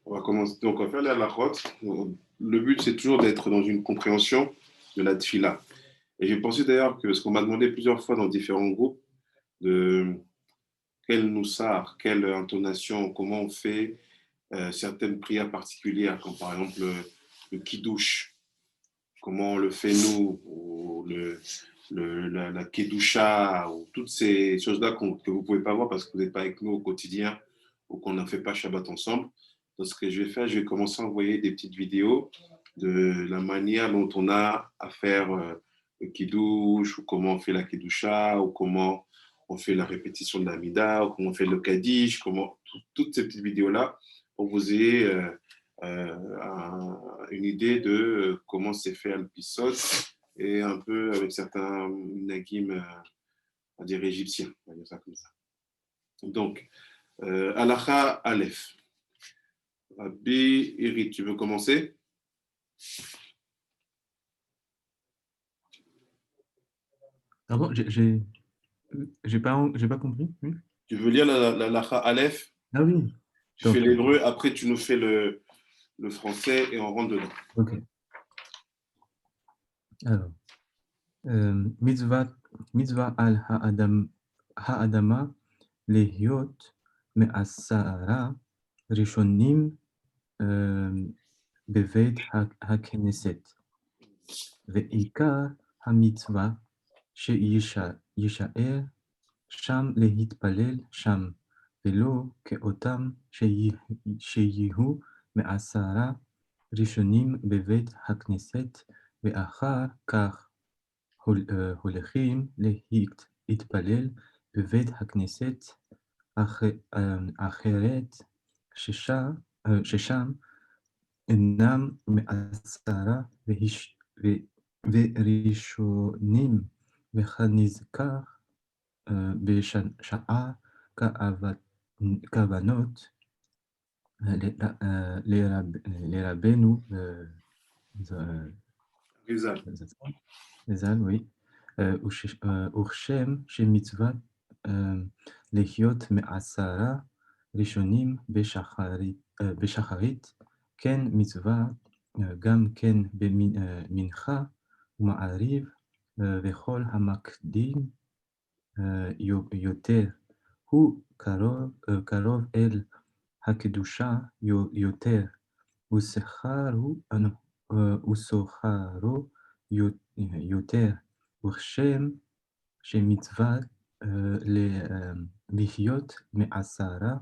On va commencer. Donc, on va faire la halachot. Le but, c'est toujours d'être dans une compréhension de la tfila. Et j'ai pensé d'ailleurs que, ce qu'on m'a demandé plusieurs fois dans différents groupes, de quel noussar, quelle intonation, comment on fait certaines prières particulières, comme par exemple le kiddush, comment on le fait nous, ou la kedusha, ou toutes ces choses-là que vous ne pouvez pas voir parce que vous n'êtes pas avec nous au quotidien ou qu'on n'a fait pas Shabbat ensemble. Donc, ce que je vais faire, je vais commencer à envoyer des petites vidéos de la manière dont on a à faire le kiddush, ou comment on fait la kedusha, ou comment on fait la répétition de l'amida, ou comment on fait le kaddish, toutes ces petites vidéos-là, pour que vous ayez une idée de comment c'est fait le pisot, et un peu avec certains nagim, on va dire égyptiens, on va dire ça comme ça. Donc, Halacha Aleph. Rabbi Iri, tu veux commencer? Ah bon, j'ai pas compris. Oui. Tu veux lire la Halacha Aleph? Ah oui. Tu fais Donc, l'hébreu, après tu nous fais le français et on rentre dedans. ok. Alors, mitzvah al ha'adama lehiot me'asara rishonim beveit ha'knesset ve'ikar ha'mitzvah שישאר שם להתפלל שם, ולא כאותם שיהיו מעשרה ראשונים בבית הכנסת, ואחר כך הולכים להתפלל בבית הכנסת אחרת, ששם אינם מעשרה וראשונים, וכנזכר בשאר כוונות לרבנו ז"ל, oui, וכשם שמצוות לחיות מעשרה ראשונים בשחרית, כן מצווה גם כן במנחה ומעריב, וכל המקדים יותר הוא קרוב אל הקדושה יותר, ושכרו יותר, וכשם שמצווה לחיות מעשרה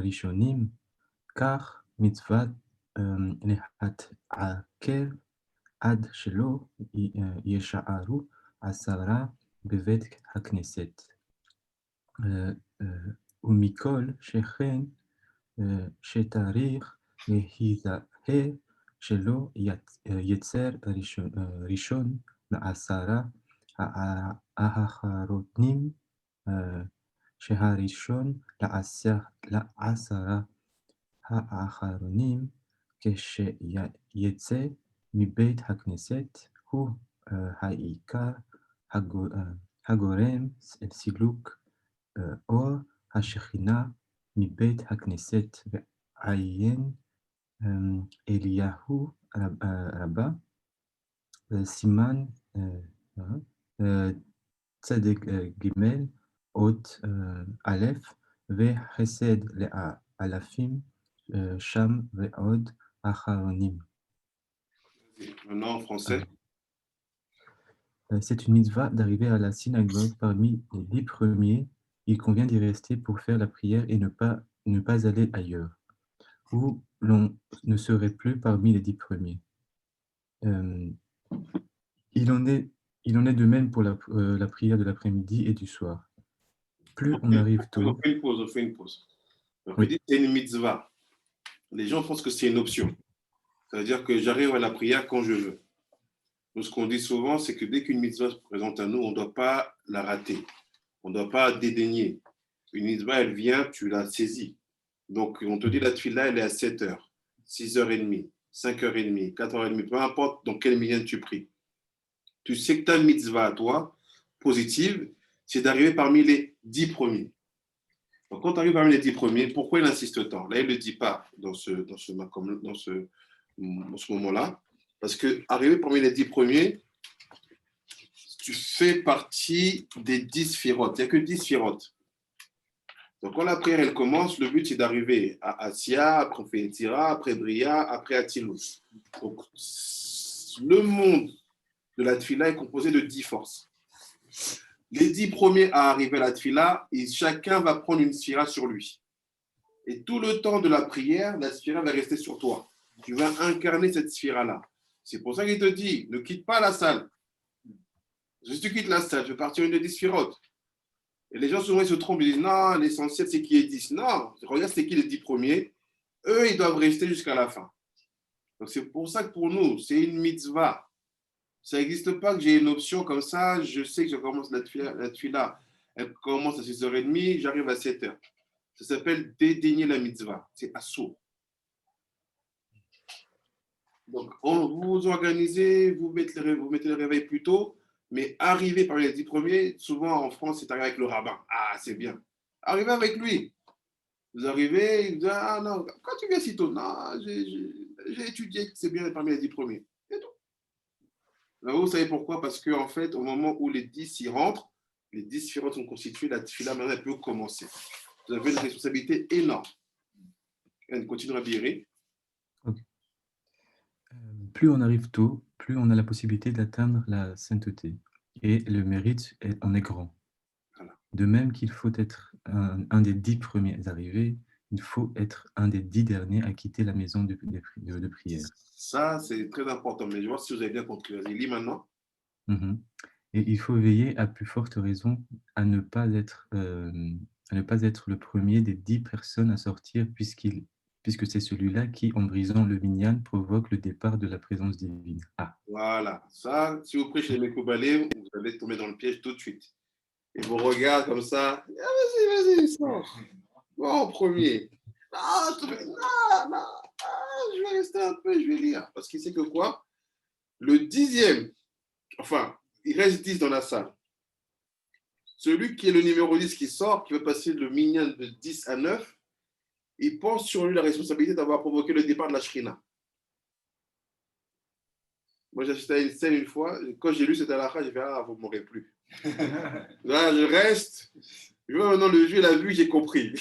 ראשונים, כך מצוות להתעכב עד שלא יישארו עשרה בבית הכנסת. ומכל שכן שצריך להיזהר שלא יצר ראשון לעשרה האחרונים, שהראשון לעשרה האחרונים כשיצא מבית הכנסת הוא העיקר הגורם סילוק אור השכינה מבית הכנסת, ועיין אליהו רבה סימן צדק ג' אות א', וחסד לאלפים שם ועוד אחרונים. Maintenant en français. C'est une mitzvah d'arriver à la synagogue parmi les 10 premiers. Il convient d'y rester pour faire la prière et ne pas aller ailleurs, où l'on ne serait plus parmi les 10 premiers. Il en est de même pour la prière de l'après-midi et du soir. Plus on arrive tôt... On fait une pause. Donc, oui. C'est une mitzvah. Les gens pensent que c'est une option. Ça veut dire que j'arrive à la prière quand je veux. Nous, ce qu'on dit souvent, c'est que dès qu'une mitzvah se présente à nous, on ne doit pas la rater. On ne doit pas dédaigner. Une mitzvah, elle vient, tu la saisis. Donc, on te dit la tefila, elle est à 7h, 6h30, 5h30, 4h30, peu importe dans quel milieu tu pries. Tu sais que ta mitzvah à toi, positive, c'est d'arriver parmi les 10 premiers. Donc, quand tu arrives parmi les 10 premiers, pourquoi il insiste tant? Là, il ne le dit pas dans ce moment-là. Parce que arriver parmi les 10 premiers, tu fais partie des 10 sphirotes. Il n'y a que 10 sphirotes. Donc, quand la prière elle commence, le but c'est d'arriver à Assia, après on fait Tira, après Bria, après Atilus. Donc, le monde de la Tfila est composé de 10 forces. Les 10 premiers à arriver à la Tfila, et chacun va prendre une sphira sur lui. Et tout le temps de la prière, la sphira va rester sur toi. Tu vas incarner cette sphira-là. C'est pour ça qu'il te dit, ne quitte pas la salle. Si tu quittes la salle, je vais partir une des 10 sphirotes. Et les gens souvent ils se trompent, ils disent non, l'essentiel c'est qui est 10. Non, regarde c'est qui les 10 premiers. Eux, ils doivent rester jusqu'à la fin. Donc c'est pour ça que pour nous, c'est une mitzvah. Ça n'existe pas que j'ai une option comme ça, je sais que je commence la tfila, elle commence à 6h30, j'arrive à 7h. Ça s'appelle dédaigner la mitzvah. C'est assourd. Donc, vous vous organisez, vous mettez le réveil plus tôt, mais arriver parmi les 10 premiers, souvent en France, c'est arrivé avec le rabbin. Ah, c'est bien. Arrivez avec lui. Vous arrivez, il dit, ah non, quand tu viens si tôt, non, j'ai étudié que c'est bien parmi les 10 premiers. C'est tout. Là, vous savez pourquoi? Parce qu'en fait, au moment où les 10 y rentrent, les 10 sphirotes sont constituées, la tfila, maintenant, elle peut commencer. Vous avez une responsabilité énorme. Elle continue à virer. Okay. Plus on arrive tôt, plus on a la possibilité d'atteindre la sainteté. Et le mérite en est grand. Voilà. De même qu'il faut être un des 10 premiers arrivés, il faut être un des 10 derniers à quitter la maison de prière. Ça, c'est très important. Mais je vois si vous avez bien compris. Vas-y, lis maintenant. Et il faut veiller à plus forte raison à ne pas être le premier des 10 personnes à sortir, puisque c'est celui-là qui, en brisant le minyan, provoque le départ de la présence divine. Ah. Voilà. Ça, si vous prêchez les Mekoubalé, vous allez tomber dans le piège tout de suite. Et vous regardez comme ça. Ah, vas-y, sors. Moi en premier. Non, je vais rester un peu, je vais lire. Parce qu'il sait que quoi? Le 10e, enfin, il reste 10 dans la salle. Celui qui est le numéro 10 qui sort, qui veut passer le minyan de 10 à 9, il pense sur lui la responsabilité d'avoir provoqué le départ de la Shrina. Moi, j'ai assisté à une scène une fois. Quand j'ai lu cette halakha, j'ai fait ah, vous ne m'aurez plus. Là, je reste. Je vois maintenant le jeu, la vue, j'ai compris.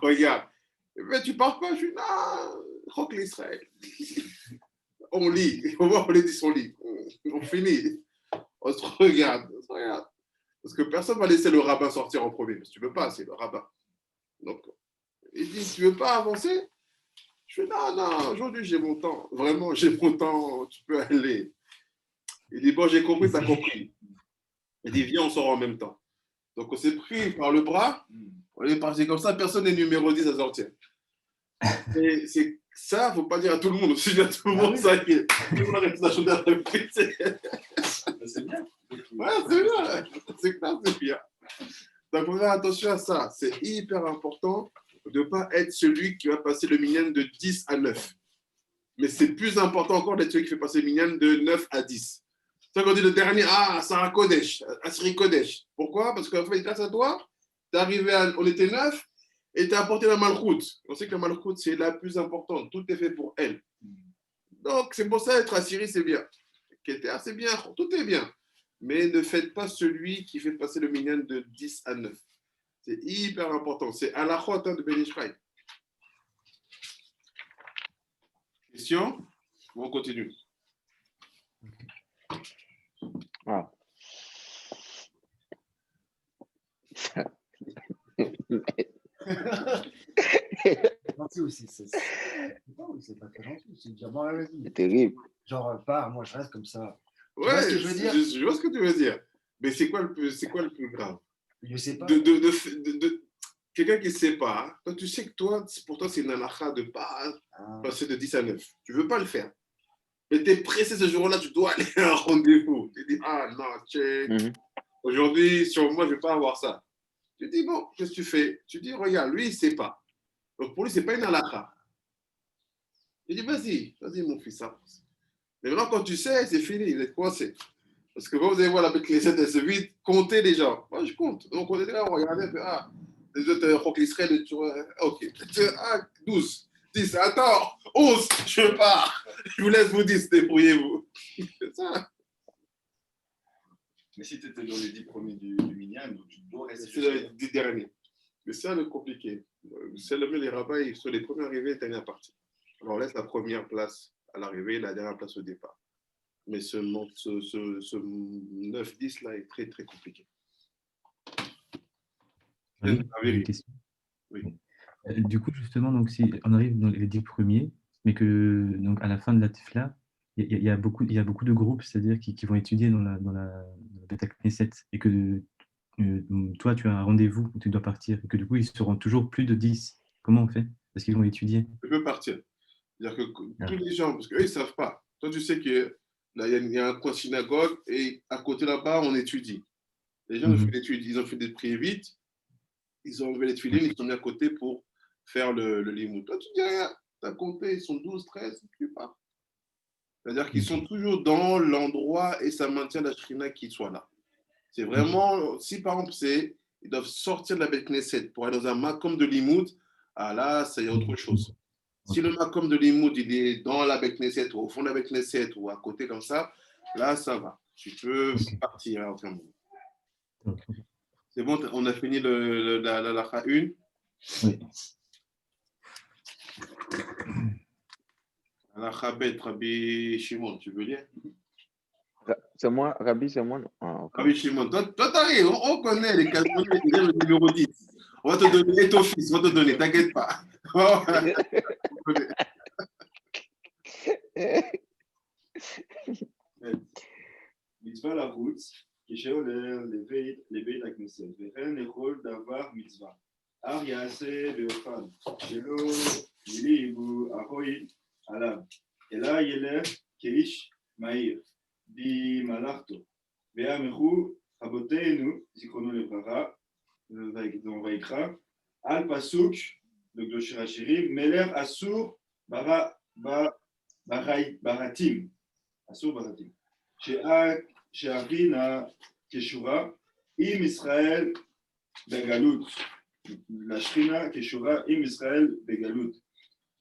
Regarde. Mais tu pars pas, je suis non, rock l'Israël. On lit. On voit, on les dit, on lit. On finit. On se regarde. Parce que personne ne va laisser le rabbin sortir en premier. Parce que tu ne peux pas, c'est le rabbin. Donc, il dit, tu ne veux pas avancer? Je fais, non, aujourd'hui j'ai mon temps. Vraiment, j'ai mon temps, tu peux aller. Il dit, bon, j'ai compris, tu as compris. Il dit, viens, on sort en même temps. Donc, on s'est pris par le bras. On est parti comme ça, personne n'est numéro 10 à sortir. Et c'est ça, il ne faut pas dire à tout le monde. Si je dis à tout le monde, ça y est. Tout le monde arrête d'acheter à la prise. C'est bien. Ouais, c'est bien. C'est clair, c'est bien. Donc, il faut faire attention à ça. C'est hyper important de ne pas être celui qui va passer le minyan de 10 à 9. Mais c'est plus important encore d'être celui qui fait passer le minyan de 9 à 10. C'est ça qu'on dit le dernier, Sarah Kodesh, Asri Kodesh. Pourquoi? Parce qu'en fait, grâce à toi, on était 9 et tu as apporté la malchoute. On sait que la malchoute, c'est la plus importante. Tout est fait pour elle. Donc, c'est pour ça être Assyrie, c'est bien. Keter, c'est bien. Tout est bien. Mais ne faites pas celui qui fait passer le minyan de 10 à 9. C'est hyper important. C'est à la chôte de Ben Ishraï. Question? On continue. Ah. Gentil aussi, c'est pas très gentil. C'est dire, bon, vas-y. C'est terrible. Genre, pars, moi je reste comme ça. Ouais, vois ce que je veux dire? Je vois ce que tu veux dire. Mais c'est quoi le plus grave? Je sais pas. Quelqu'un qui ne sait pas, toi, tu sais que pour toi, c'est une halakha de ne pas passer de 10 à 9. Tu ne veux pas le faire. Mais tu es pressé ce jour-là, tu dois aller à un rendez-vous. Tu dis, non, aujourd'hui, sur moi, je ne vais pas avoir ça. Tu dis, bon, qu'est-ce que tu fais? Tu dis, regarde, lui, il ne sait pas. Donc pour lui, ce n'est pas une halakha. Tu dis, vas-y, mon fils, avance. Mais maintenant, quand tu sais, c'est fini, il est coincé. Parce que vous allez voir avec les 7 elle se vide, comptez les gens. Moi, je compte. Donc on était là, on regardait, Les autres, contre l'Israël, tu vois. Ok. 12, 10, attends, 11, je pars. Je vous laisse vous 10, débrouillez-vous. C'est ça. Mais si tu étais dans les 10 premiers du Minyan, donc tu dois rester. C'est les 10 derniers. Mais c'est ça le compliqué. C'est le mieux, les rabbins, ils sont les premiers arrivés et les derniers partis. Alors on laisse la première place à l'arrivée et la dernière place au départ. Mais ce 9-10 là est très très compliqué. Oui, j'ai une question. Oui. Du coup, justement, donc, si on arrive dans les 10 premiers, mais que donc, à la fin de la TIFLA, il y a beaucoup de groupes, c'est-à-dire qui vont étudier dans la Beta Knesset, et que toi, tu as un rendez-vous où tu dois partir, et que du coup, ils seront toujours plus de 10. Comment on fait? Parce qu'ils vont étudier. Je peux partir. C'est-à-dire que tous les gens, parce qu'eux, ils ne savent pas. Toi, tu sais que là, il y a un coin synagogue et à côté là-bas, on étudie. Les gens, ils ont fait des prières vite, ils ont enlevé les tuilines, ils sont mis à côté pour faire le limoud. Toi, tu dis rien. Tu as compté, ils sont 12, 13, tu pars. C'est-à-dire qu'ils sont toujours dans l'endroit et ça maintient la shrina qui soit là. C'est vraiment, si par exemple, ils doivent sortir de la Beth Knesset pour aller dans un makom de limoud, ah là, c'est autre chose. Si le makom de limoud, il est dans la Beth Knesset ou au fond de la Beth Knesset ou à côté comme ça, là, ça va. Tu peux partir à aucun moment. C'est bon, on a fini la lacha 1. Oui. Lacha bet, Rabbi Shimon, tu veux lire? C'est moi, Rabbi, c'est moi. Ah, okay. Rabbi Shimon, toi t'arrives, on connaît les Calvoniens, ils aiment le numéro 10. On va te donner, et ton fils, on va te donner, t'inquiète pas. מצווה לחוץ, כשעולה לבית הכנסת, וכן יכול דבר מצווה. אך יעשה ויאכל, שלא יליבו אחוי עליו, אלא ילך כאיש מהיר, במלאכתו. ויאמרו רבותינו, זיכרונו לברכה, ויקרא, על פסוק בקדוש שיר השירים, מלך אסור ברתים, אסור ברתים. שהרינה קשורה עם ישראל בגלות, לשכינה קשורה עם ישראל בגלות,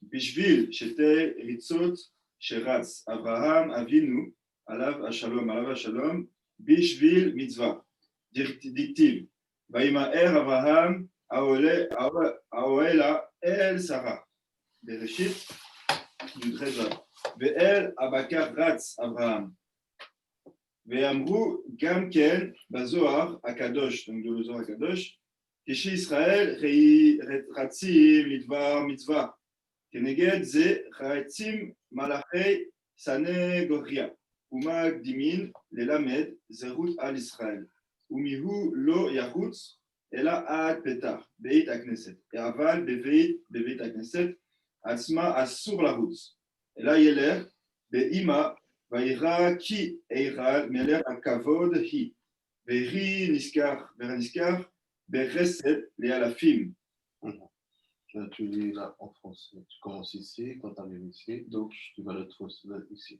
בשביל שתי ריצות שרץ אברהם אבינו עליו השלום בשביל מצווה, דכתיב וימהר אברהם האוהלה אל שרה, בראשית י"ח ואל הבקר רץ אברהם. ואמרו גם כן בזוהר הקדוש, תלמדו לזוהר הקדוש, כשישראל רצים לדבר מצווה, כנגד זה רצים מלאכי סנגוריה, ומקדימין ללמד זהות על ישראל, ומיהו לא יחוץ אלא עד פתח בית הכנסת, אבל בבית הכנסת עצמה אסור לחוץ, אלא ילך באמא וירא כי אירא מלך הכבוד היא, והיא נזכר בחסד לאלפים. Tu lis là en français. Tu commences ici, quand tu arrives ici, donc tu vas le trouver ici.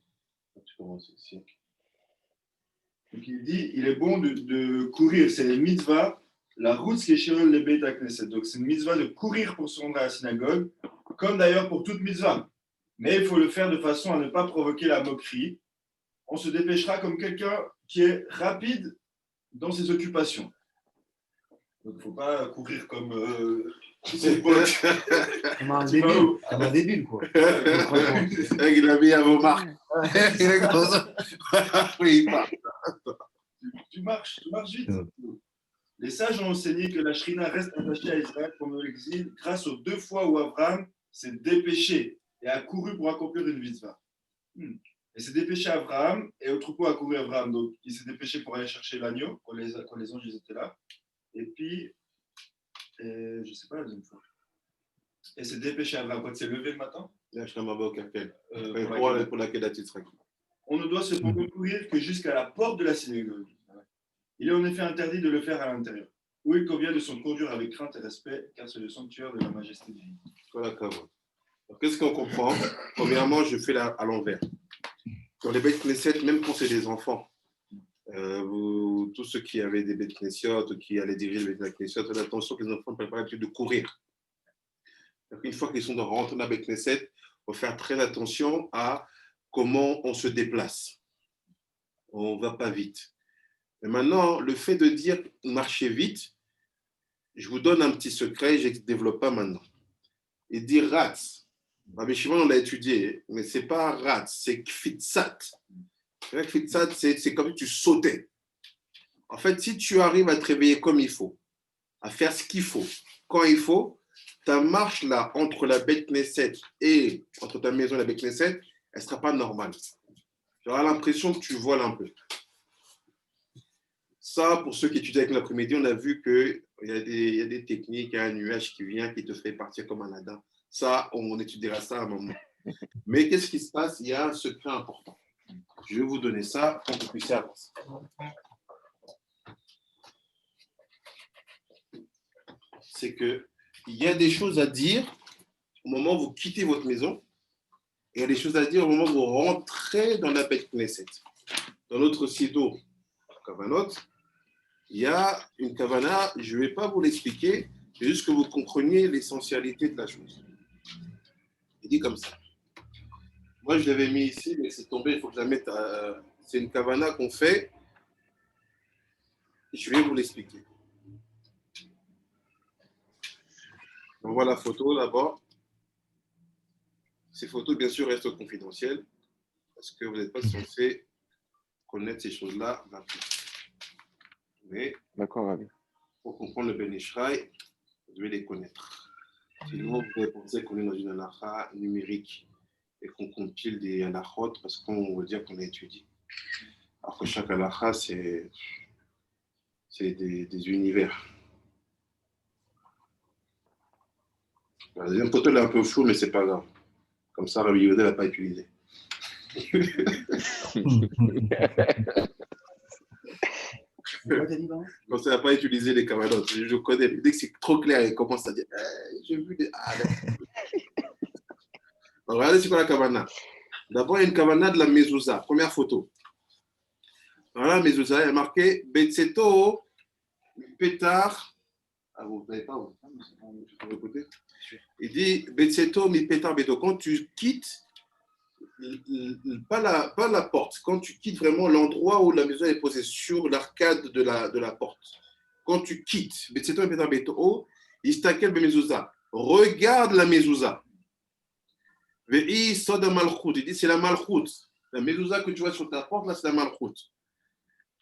Donc, tu commences ici. Donc il dit, il est bon de courir, c'est les mitzvahs, la route qui est chez le Beit HaKnesset. Donc c'est une mitzvah de courir pour se rendre à la synagogue, comme d'ailleurs pour toute mitzvah. Mais il faut le faire de façon à ne pas provoquer la moquerie. On se dépêchera comme quelqu'un qui est rapide dans ses occupations. Donc il ne faut pas courir comme comme un débile, quoi. Il a mis à vos marques. Oui, il part. Tu marches vite. Les sages ont enseigné que la Shrina reste attachée à Israël pendant l'exil grâce aux 2 fois où Abraham s'est dépêché et a couru pour accomplir une mitzvah. Et s'est dépêché Abraham et au troupeau a couru Abraham. Donc il s'est dépêché pour aller chercher l'agneau quand les anges étaient là. Et puis, je ne sais pas la deuxième fois. Et s'est dépêché Abraham quand il s'est levé le matin. Pour laquelle On ne doit cependant courir que jusqu'à la porte de la synagogue. Il est en effet interdit de le faire à l'intérieur, où il convient de s'en conduire avec crainte et respect, car c'est le sanctuaire de la majesté divine. Voilà, qu'est-ce qu'on comprend? Premièrement, je fais à l'envers. Dans les Beit Knesset, même quand c'est des enfants, vous ou tous ceux qui avaient des bêtes knessiotes, qui allaient diriger les bêtes knessiotes, faites attention que les enfants ne prennent pas l'habitude de courir. Une fois qu'ils sont rentrés dans la bête knesset, il faut faire très attention à comment on se déplace. On ne va pas vite. Et maintenant, le fait de dire marcher vite, je vous donne un petit secret, je ne développe pas maintenant. Il dit rats. Rabbi Shimon, on l'a étudié, mais ce n'est pas rats, c'est kfitsat. Kfitsat, c'est comme si tu sautais. En fait, si tu arrives à te réveiller comme il faut, à faire ce qu'il faut, quand il faut, ta marche là, entre la Beit Knesset et entre ta maison et la Beit Knesset, elle ne sera pas normale. Tu auras l'impression que tu voles un peu. Ça, pour ceux qui étudient avec l'après-midi, on a vu qu'il y a des techniques, il y a un nuage qui vient, qui te fait partir comme un Aladdin. Ça, on étudiera ça à un moment. Mais qu'est-ce qui se passe? Il y a un secret important. Je vais vous donner ça pour que vous puissiez avancer. C'est qu'il y a des choses à dire au moment où vous quittez votre maison et il y a des choses à dire au moment où vous rentrez dans la Beit Knesset. Dans notre Sido Kavanot, il y a une Kavana, je ne vais pas vous l'expliquer, c'est juste que vous compreniez l'essentialité de la chose. Il dit comme ça. Moi, je l'avais mis ici, mais c'est tombé, il faut que je la mette. C'est une Kavana qu'on fait. Je vais vous l'expliquer. On voit la photo là-bas. Ces photos, bien sûr, restent confidentielles parce que vous n'êtes pas censé connaître ces choses-là maintenant. Mais D'accord, Rabbi. pour comprendre le Ben Ishraï, vous devez les connaître. Sinon, vous pouvez penser qu'on est dans une halakha numérique et qu'on compile des halakhot parce qu'on veut dire qu'on a étudié. Alors que chaque halakha, c'est des univers. La deuxième photo, elle est un peu floue, mais c'est pas grave. Comme ça, Rabbi Yehuda ne l'a pas utilisé. Quand ça n'a pas utilisé les cavanotes, je connais. Dès que c'est trop clair, il commence à dire j'ai vu des. Regardez c'est quoi la kavana. D'abord, il y a une kavana de la mezouza. Première photo. Voilà la mezouza, il y a marqué Betseto, Pétar. Ah, vous n'avez pas, vous pouvez écouter. Il dit Betseto, mi Pétar, Beto. Quand tu quittes, pas la porte, quand tu quittes vraiment l'endroit où la maison est posée, sur l'arcade de la porte, quand tu quittes, Betseto, mi Pétar, Beto, Istakel, Bemezouza. Regarde la mezouza. Ve'i soda malchut. Il dit c'est la malchut. La mezouza que tu vois sur ta porte, là, c'est la malchut.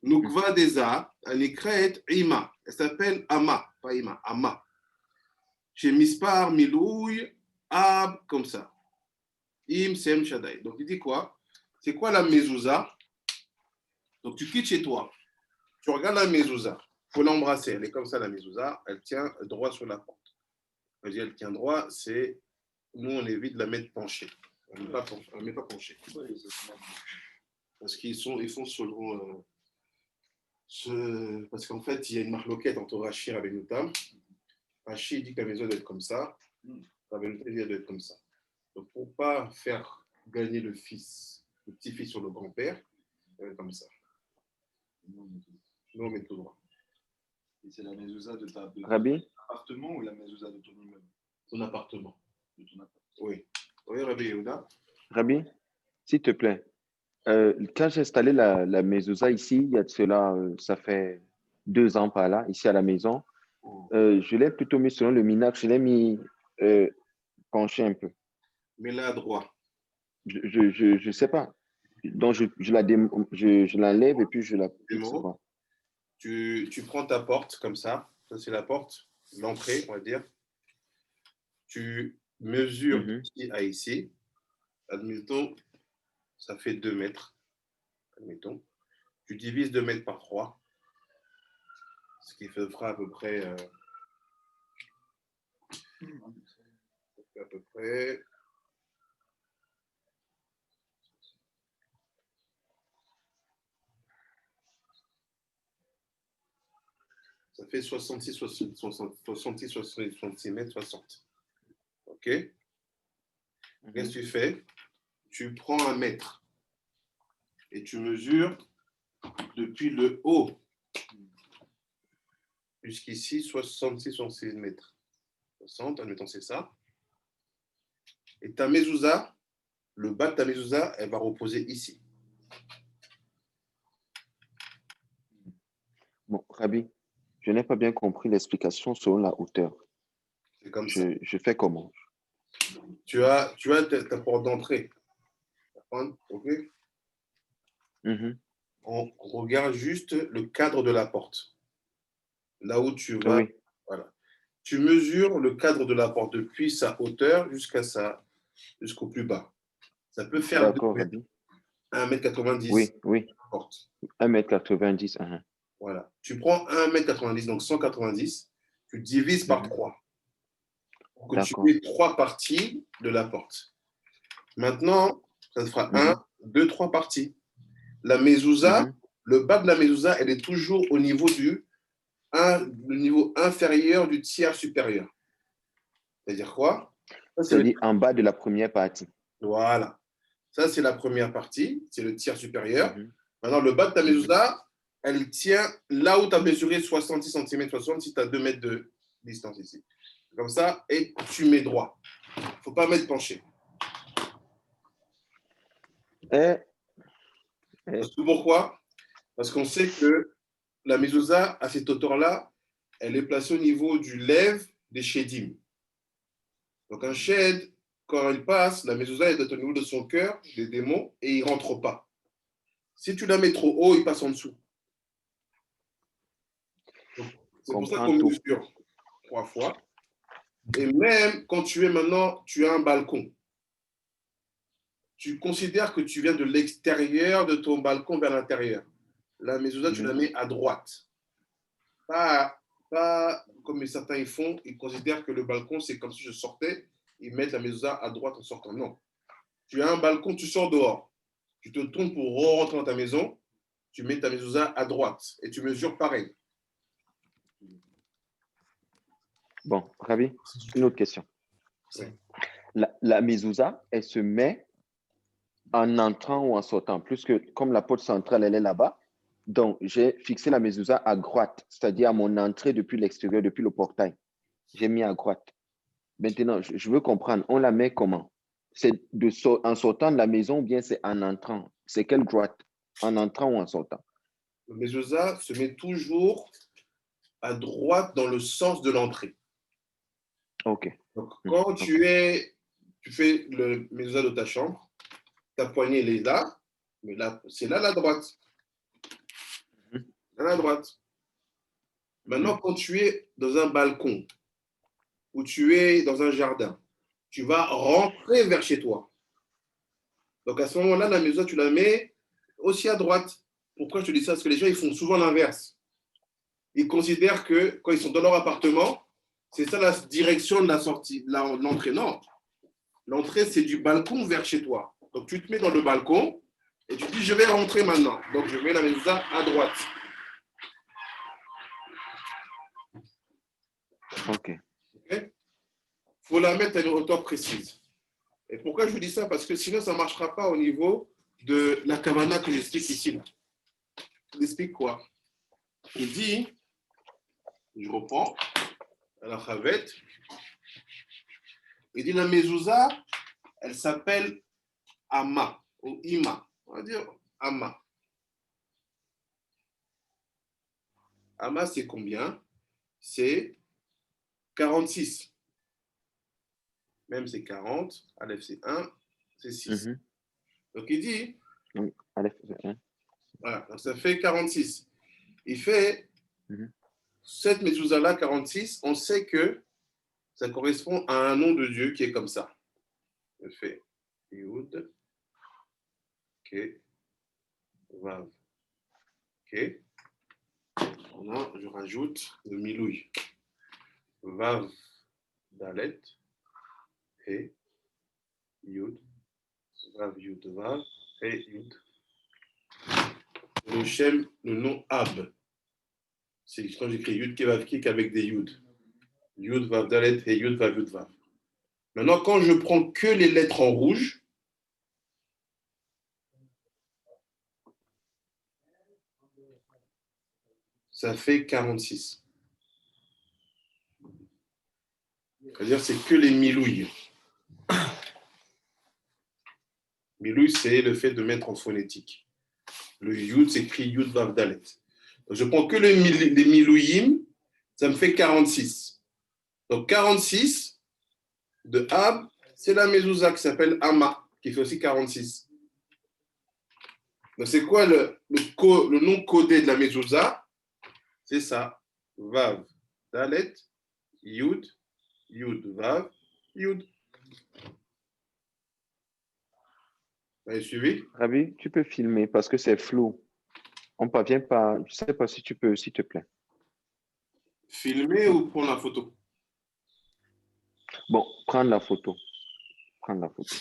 Nukva deza, elle écrit Ima. Elle s'appelle Ama, pas Ima, Ama. Chez Mispar, Milouy, Ab, comme ça. Im, Sem, Shaddai. Donc il dit quoi? C'est quoi la mezouza? Donc tu quittes chez toi. Tu regardes la mezouza. Il faut l'embrasser. Elle est comme ça, la mezouza. Elle tient droit sur la porte. Quand je dis elle tient droit, c'est. Nous, on évite de la mettre penchée. On ne met pas penchée. Parce qu'ils font selon. Parce qu'en fait, il y a une marloquette entre Rachir et Benoutam. Rachir dit que la maison doit être comme ça. Benoutam dit qu'elle doit être comme ça. Donc, pour ne pas faire gagner le petit-fils sur le grand-père, elle doit être comme ça. Nous, on met tout droit. Et c'est la mezouza de ton appartement ou la mezouza de ton immeuble? Ton appartement. De ton appartement. Oui. Oui, Rabbi Yehuda. Rabbi, s'il te plaît, quand j'ai installé la mezouza ici, il y a de cela, ça fait 2 ans par là, ici à la maison, je l'ai plutôt mis selon le minac, je l'ai mis penché un peu. Mets-la à droite. Je sais pas. Donc, je l'enlève et puis je la fixe. Tu prends ta porte comme ça. Ça, c'est la porte, l'entrée, on va dire. Tu mesures ici à ici. Admettons, ça fait 2 mètres. Admettons. Tu divises 2 mètres par 3. Ce qui fera à peu près. Ça fait 66 mètres 60. OK? Qu'est-ce que tu fais? Tu prends 1 mètre et tu mesures depuis le haut Jusqu'ici, 66 mètres. 60, admettons, c'est ça. Et ta mezouza, le bas de ta mezouza, elle va reposer ici. Bon, Rabbi, je n'ai pas bien compris l'explication selon la hauteur. C'est comme ça. Je fais comment? Tu as ta porte d'entrée. OK? Mhm. On regarde juste le cadre de la porte. Là où tu vas. Oui, Voilà. Tu mesures le cadre de la porte depuis sa hauteur jusqu'au plus bas. Ça peut faire 2 d'accord, mètres, Rabbi. 1,90 m Oui, oui, la porte. 1,90 m. Voilà. Tu prends 1,90 m, donc 190, tu divises par 3 pour que tu D'accord. aies 3 parties de la porte. Maintenant, ça te fera 1, 2, 3 parties. La mezouza, le bas de la mezouza, elle est toujours au niveau le niveau inférieur du tiers supérieur. C'est-à-dire quoi? C'est-à-dire en bas de la première partie. Voilà. Ça, c'est la première partie, c'est le tiers supérieur. Maintenant, le bas de ta mezouza, elle tient là où tu as mesuré 66 cm, 60 si tu as 2 mètres de distance ici. Comme ça, et tu mets droit. Il ne faut pas mettre penché. Parce que pourquoi? Parce qu'on sait que la mezouza, à cette hauteur-là, elle est placée au niveau du lèvre des shedim. Donc un shed, quand il passe, la mezouza est au niveau de son cœur, des démons, et il ne rentre pas. Si tu la mets trop haut, il passe en dessous. C'est pour ça qu'on mesure 3 fois. Et même quand tu as un balcon, tu considères que tu viens de l'extérieur de ton balcon vers l'intérieur. La mezouza, tu la mets à droite. Pas comme certains ils font, ils considèrent que le balcon, c'est comme si je sortais, ils mettent la mezouza à droite en sortant. Non. Tu as un balcon, tu sors dehors. Tu te tournes pour rentrer dans ta maison, tu mets ta mezouza à droite et tu mesures pareil. Bon, Ravi, une autre question. Oui. La mezouza, elle se met en entrant ou en sortant, plus que comme la porte centrale, elle est là-bas. Donc, j'ai fixé la mezouza à droite, c'est-à-dire à mon entrée depuis l'extérieur, depuis le portail. J'ai mis à droite. Maintenant, je veux comprendre, on la met comment? C'est en sortant de la maison ou bien c'est en entrant? C'est quelle droite? En entrant ou en sortant? Le mezouza se met toujours à droite dans le sens de l'entrée. OK. Donc, quand tu fais le mezouza de ta chambre, ta poignée elle est là, mais là, c'est là la droite. Là la droite. Maintenant, quand tu es dans un balcon ou tu es dans un jardin, tu vas rentrer vers chez toi. Donc, à ce moment-là, la mezouza, tu la mets aussi à droite. Pourquoi je te dis ça? Parce que les gens, ils font souvent l'inverse. Ils considèrent que quand ils sont dans leur appartement, c'est ça la direction de la sortie, de l'entrée. Non. L'entrée, c'est du balcon vers chez toi. Donc, tu te mets dans le balcon et tu dis, je vais rentrer maintenant. Donc, je mets la mezouza à droite. OK. Il faut la mettre à une hauteur précise. Et pourquoi je vous dis ça? Parce que sinon, ça ne marchera pas au niveau de la kavana que j'explique ici. Je vous explique quoi? Il dit, je reprends, à la chavette, il dit la mezouza, elle s'appelle Ama ou Ima. On va dire Ama. Ama, c'est combien? C'est 46. Même c'est 40. Aleph, c'est 1. C'est 6. Donc, il dit, Aleph, c'est 1. Voilà, donc ça fait 46. Il fait cette mezouza-là, 46, on sait que ça correspond à un nom de Dieu qui est comme ça. Je fais Yud, Ke, Vav, Ke. Maintenant, je rajoute le Milouï. Vav, Dalet, He, Yud, Vav, Yud, Vav, He, Yud. Le Shem, le nom Ab. C'est quand j'écris Yud, Ke, Vav, Ke avec des Yud. Yud, Vav, Dalet, He, Yud, Vav, Yud, Vav. Maintenant, quand je prends que les lettres en rouge, ça fait 46. C'est-à-dire, c'est que les milouilles. Milouille, c'est le fait de mettre en phonétique. Le yud s'écrit yud vav dalet. Donc, je prends que les milouyim, ça me fait 46. Donc 46 de Ab, c'est la mezouza qui s'appelle Ama, qui fait aussi 46. Donc c'est quoi le nom codé de la mezouza? C'est ça. Vav, dalet, yud, yud, vav, yud. Vous avez suivi? Rabbi, tu peux filmer parce que c'est flou. On ne parvient pas. Je ne sais pas si tu peux, s'il te plaît. Filmer ou prendre la photo? Bon, prendre la photo. Prendre la photo.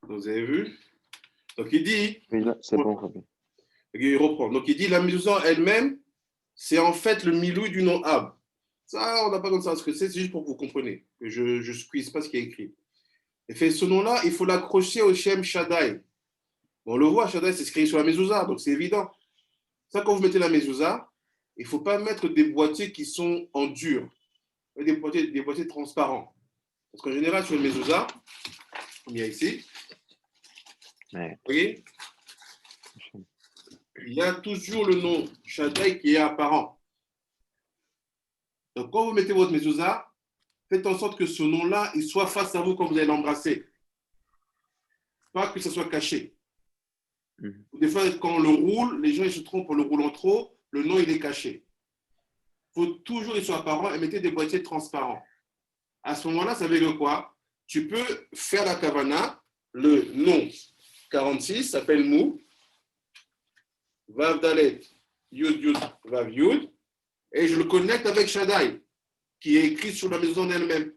Vous avez vu? Donc il dit. Oui, là, c'est bon, Rabbi. Il reprend. Donc il dit la mezouza elle-même, c'est en fait le milouï du nom Ab. Ça, on n'a pas comme ça à ce que c'est juste pour que vous compreniez. Que je ne squeeze pas ce qui est écrit. Et fait ce nom-là, il faut l'accrocher au Shem Shaddai. On le voit, Shaddai, c'est écrit sur la mezouza, donc c'est évident. Ça, quand vous mettez la mezouza, il ne faut pas mettre des boîtiers qui sont en dur, des boîtiers transparents. Parce qu'en général, sur une mezouza, comme il y a ici, Ouais. vous voyez, il y a toujours le nom Shaddai qui est apparent. Donc, quand vous mettez votre mezouza, faites en sorte que ce nom-là, il soit face à vous quand vous allez l'embrasser. Pas que ça soit caché. Des fois, quand on le roule, les gens ils se trompent en le roulant trop, le nom il est caché. Il faut toujours qu'il soit apparent et mettez des boîtiers transparents. À ce moment-là, ça veut dire quoi? Tu peux faire la kavana, le nom 46 s'appelle Mou, Vav Dalet, Yud Yud, Vav Yud, et je le connecte avec Shaddai, qui est écrit sur la maison elle-même.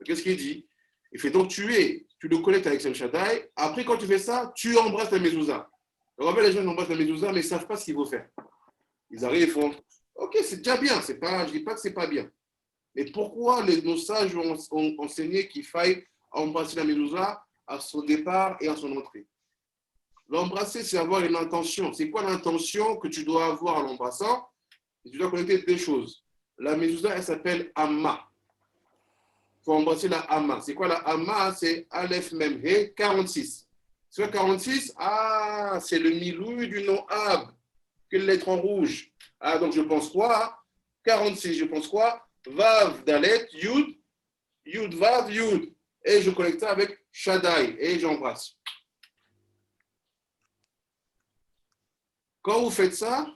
Qu'est-ce qu'il dit? Il fait donc tu le connectes avec Shem Shaddai. Après, quand tu fais ça, tu embrasses la mezouza. Donc, les gens embrassent la mezouza, mais ils ne savent pas ce qu'il faut faire. Ils arrivent et font ok, c'est déjà bien. Je ne dis pas que ce n'est pas bien. Mais pourquoi nos sages ont enseigné qu'il faille embrasser la mezouza à son départ et à son entrée? L'embrasser, c'est avoir une intention. C'est quoi l'intention que tu dois avoir en l'embrassant? Tu dois connecter deux choses. La mezouza, elle s'appelle Amma. Il faut embrasser la Amma. C'est quoi la Amma? C'est Aleph Mem He 46. Sur 46, c'est le milou du nom Ab. Quelle lettre en rouge? Donc je pense quoi? 46, je pense quoi? Vav, Dalet, Yud, Yud, Vav, Yud. Et je connecte ça avec Shaddai et j'embrasse. Quand vous faites ça,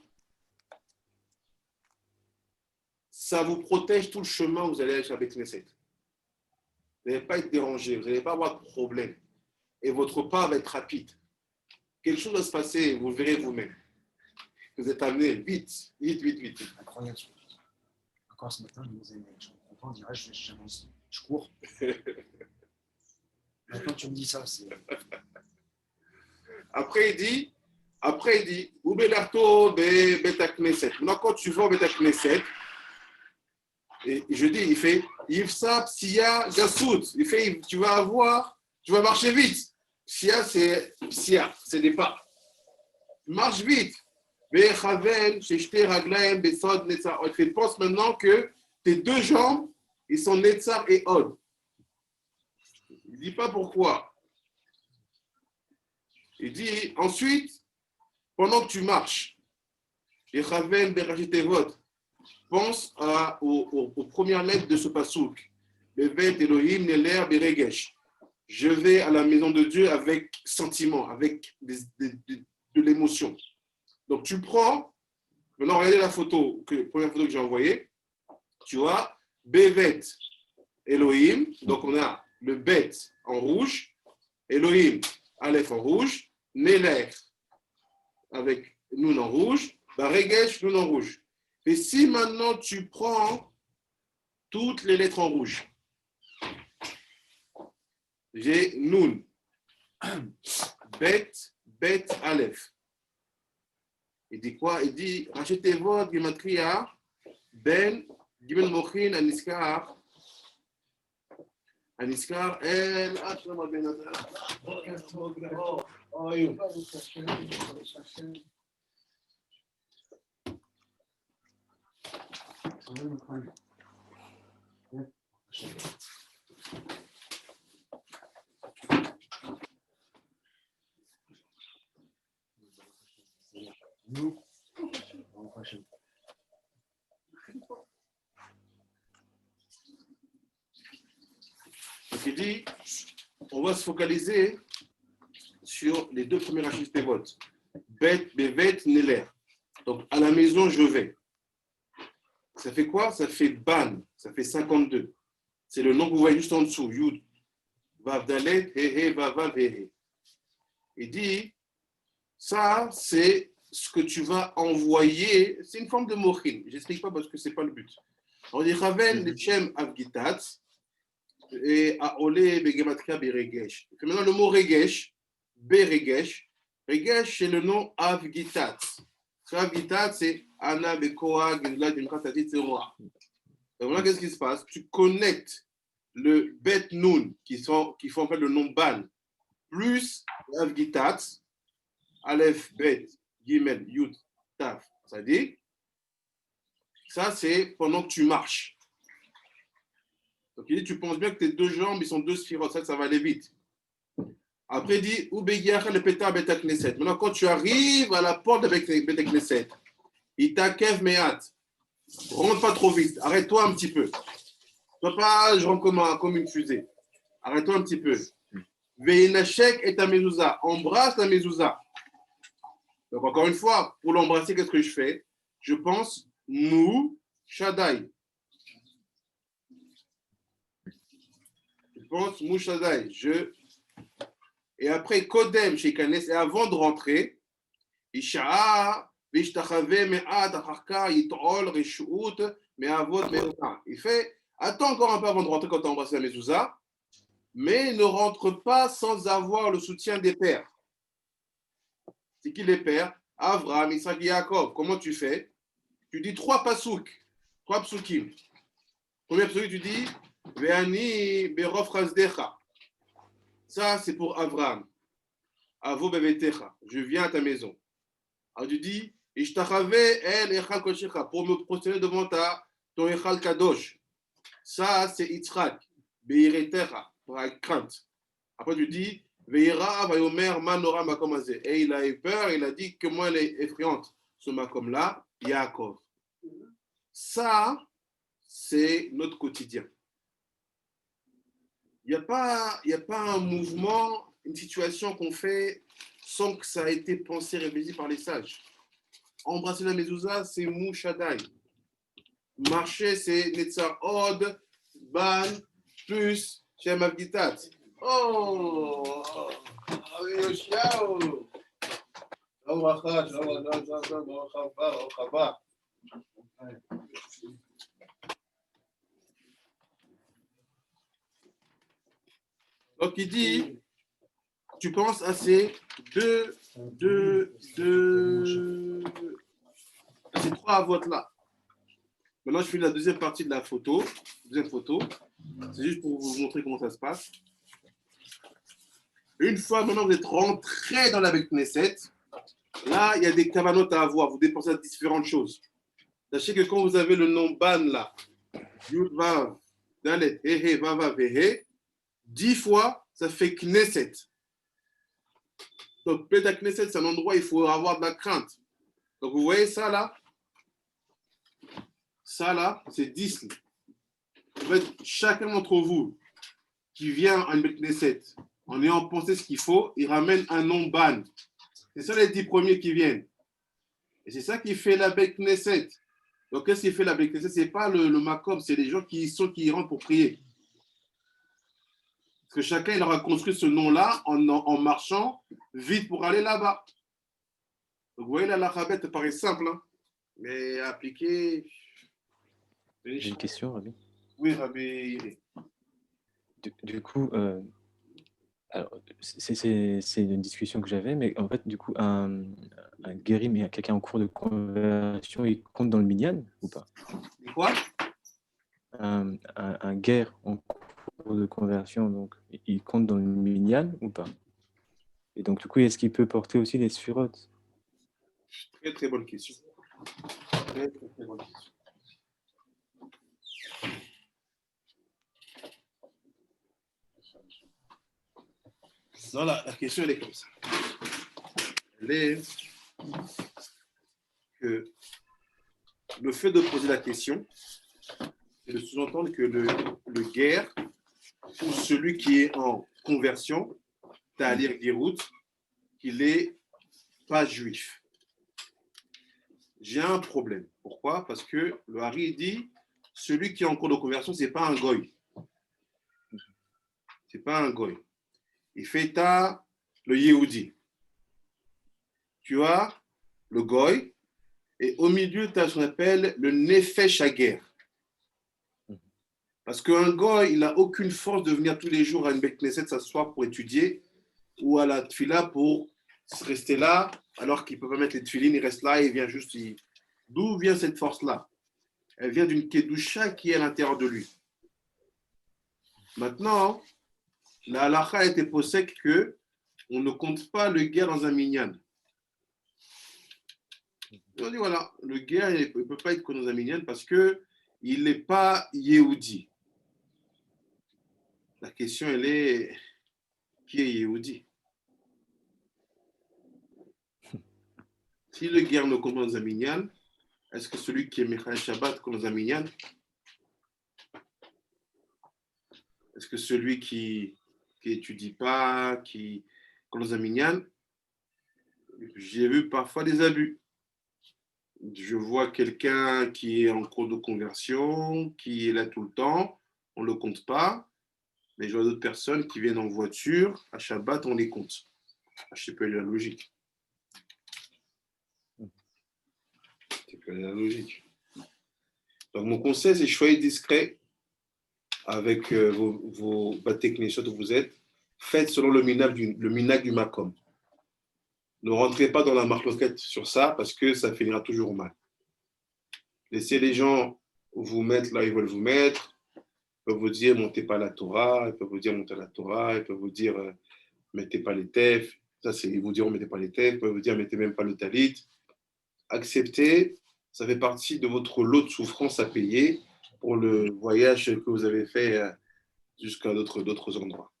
ça vous protège tout le chemin où vous allez aller avec Knesset. Vous n'allez pas être dérangé, vous n'allez pas avoir de problème. Et votre pas va être rapide. Quelque chose va se passer, vous le verrez vous-même. Vous êtes amené vite. Incroyable. Encore ce matin, je me disais, mais je ne comprends pas, on dirait, j'avance, je cours. Maintenant, tu me dis ça, c'est. Après, il dit, Ubelarto be Beta Knesset. Maintenant, quand tu vas au Beta Knesset, et je dis, il fait Yivsa Psia Gassout. Il fait, tu vas marcher vite. Psia, c'est des pas. Marche vite. Il pense maintenant que tes deux jambes, ils sont Netzar et Od. Il ne dit pas pourquoi. Il dit ensuite, pendant que tu marches, pense aux premières lettres de ce pasouk. Je vais à la maison de Dieu avec sentiment, avec de l'émotion. Donc tu prends, maintenant regardez la première photo que j'ai envoyée, tu vois, Bevet Elohim, donc on a le Bet en rouge, Elohim, Aleph en rouge, Neler avec Nun en rouge, Baregesh, Nun en rouge. Et si maintenant tu prends toutes les lettres en rouge, j'ai Nun, Bet, Aleph. Il dit quoi? Il dit, rachetez votre Gematria, Ben, Gimel Mochin, Aniskar, El, Nous, donc il dit, on va se focaliser sur les deux premiers rachis Tevot. Bet, Bevet, Neler. Donc à la maison, je vais. Ça fait quoi? Ça fait Ban, ça fait 52. C'est le nom que vous voyez juste en dessous. Yud, Vav Dalet, He, Vav, He. Il dit, ça, c'est ce que tu vas envoyer. C'est une forme de mochin. Je n'explique pas parce que ce n'est pas le but. On dit Raven, Lechem, Avgitat, et Aole, Begematria, Beregesh. Maintenant, le mot Regesh, Beregesh, Regesh, c'est le nom Avgitat. Avgitat, c'est Anna, Bekoa, Gilad, Dimkrat, Tatit, Roi. Donc là, qu'est-ce qui se passe? Tu connectes le Bet Nun, qui font en fait le nom Ban, plus Avgitat, Aleph, Bet, Gimel, Yud, Taf. Ça dit, ça c'est pendant que tu marches. Donc il dit, tu penses bien que tes deux jambes, ils sont deux sphirotes, ça va aller vite. Après il dit, Ubegiach le pétard Beta Knesset. Maintenant, quand tu arrives à la porte de Beta Knesset, il t'akev mehat. Rentre pas trop vite, arrête-toi un petit peu. Toi pas, je rentre comme une fusée. Arrête-toi un petit peu. Veinachek et ta mezouza. Embrasse la mezouza. Donc, encore une fois, pour l'embrasser, qu'est-ce que je fais? Je pense Mou Shaddai. Je pense Mou Shaddai. Et après, Kodem chez Kanes, et avant de rentrer, Isha'a, Vishtachave, Me'at, Acharka, Yit'ol, Reshuut, Me'avot, Me'ota. Il fait, attends encore un peu avant de rentrer quand tu as embrassé la mezouza, mais ne rentre pas sans avoir le soutien des pères. C'est qui les pères? Avraham, Isaac et Yaakov. Comment tu fais? Tu dis trois psukim. Premier psukim, tu dis Ve'ani berof chasdecha. Ça, c'est pour Avraham. Avo bevetecha. Je viens à ta maison. Alors tu dis Ishtachave el echal koshecha. Pour me prosterner devant ton echal kadosh. Ça, c'est Yitzhak. Beiretecha. Pour la crainte. Après, tu dis Veira vayomer manora makomazé. Et il a eu peur, il a dit que moi, elle est effrayante. Ce makom-là, Yaakov. Ça, c'est notre quotidien. Il n'y a pas un mouvement, une situation qu'on fait sans que ça ait été pensé, réfléchi par les sages. Embrasser la mezouza, c'est Mou Shaddai. Marcher, c'est Netzar Od, Ban, plus Shem Avgitat. Oh, Yoshiao. Donc il dit, tu penses à ces ces trois votes là. Maintenant, je fais la deuxième partie de la photo. Deuxième photo. C'est juste pour vous montrer comment ça se passe. Une fois maintenant vous êtes rentré dans la Beth Knesset, là, il y a des cavanotes à avoir. Vous dépensez à différentes choses. Sachez que quand vous avez le nom Ban là, Yud Vav, Dalet, He, Vava, Vehe, 10 fois, ça fait Knesset. Donc, Beth Knesset, c'est un endroit où il faut avoir de la crainte. Donc, vous voyez ça là? Ça là, c'est 10. En fait, chacun d'entre vous qui vient à une Beth Knesset, en ayant pensé ce qu'il faut, il ramène un nom Ban. C'est ça les 10 premiers qui viennent. Et c'est ça qui fait la Beth Knesset. Donc, qu'est-ce qui fait la Beth Knesset? Ce n'est pas le Makom, c'est les gens qui rentrent pour prier. Parce que chacun, il aura construit ce nom-là en marchant vite pour aller là-bas. Donc, vous voyez, là, l'alphabet paraît simple, hein, mais appliqué. J'ai une question, Rabbi. Oui, Rabbi. Du coup, Alors, c'est une discussion que j'avais, mais en fait, du coup, un guéri, mais quelqu'un en cours de conversion, il compte dans le minyan ou pas? Quoi? Un guerre en cours de conversion, donc, il compte dans le minyan ou pas? Et donc, du coup, est-ce qu'il peut porter aussi les sphirotes? Très, très bonne question. Très, très, très bonne question. Non, la question, elle est comme ça. Elle est que le fait de poser la question, c'est de sous-entendre que le guerre, ou celui qui est en conversion, c'est-à-dire Girout, qu'il n'est pas juif. J'ai un problème. Pourquoi? Parce que le Hari dit, celui qui est en cours de conversion, ce n'est pas un goy. Ce n'est pas un goy. Il fait le Yehudi. Tu as le goy, et au milieu, tu as ce qu'on appelle le Nefesh Hager. Parce qu'un goy, il n'a aucune force de venir tous les jours à une Beth Knesset s'asseoir pour étudier, ou à la tfila pour rester là, alors qu'il ne peut pas mettre les tfilines, il reste là et il vient juste. D'où vient cette force-là? Elle vient d'une kedusha qui est à l'intérieur de lui. Maintenant, la halakha a été posée que on ne compte pas le guerre dans un minyan. On dit voilà, le guerre il ne peut pas être dans un minyan parce qu'il n'est pas Yehudi. La question, elle est qui est Yehudi? Si le guerre ne compte pas dans un minyan, est-ce que celui qui est Mechal Shabbat compte dans un minyan? Est-ce que celui qui étudie pas, qui compte dans un minyan? J'ai vu parfois des abus. Je vois quelqu'un qui est en cours de conversion, qui est là tout le temps, on ne le compte pas. Mais je vois d'autres personnes qui viennent en voiture, à Shabbat, on les compte. Je sais pas la logique. C'est pas la logique. Donc, mon conseil, c'est soyez discret avec vos techniciens où vous êtes. Faites selon le minag du Makom. Ne rentrez pas dans la marloquette sur ça parce que ça finira toujours mal. Laissez les gens vous mettre là où ils veulent vous mettre. Ils peuvent vous dire montez pas la Torah, ils peuvent vous dire montez la Torah, ils peuvent vous dire mettez pas les tefs. Ça, c'est ils vous diront mettez pas les tefs, ils peuvent vous dire mettez même pas le talit. Acceptez, ça fait partie de votre lot de souffrance à payer pour le voyage que vous avez fait jusqu'à d'autres endroits.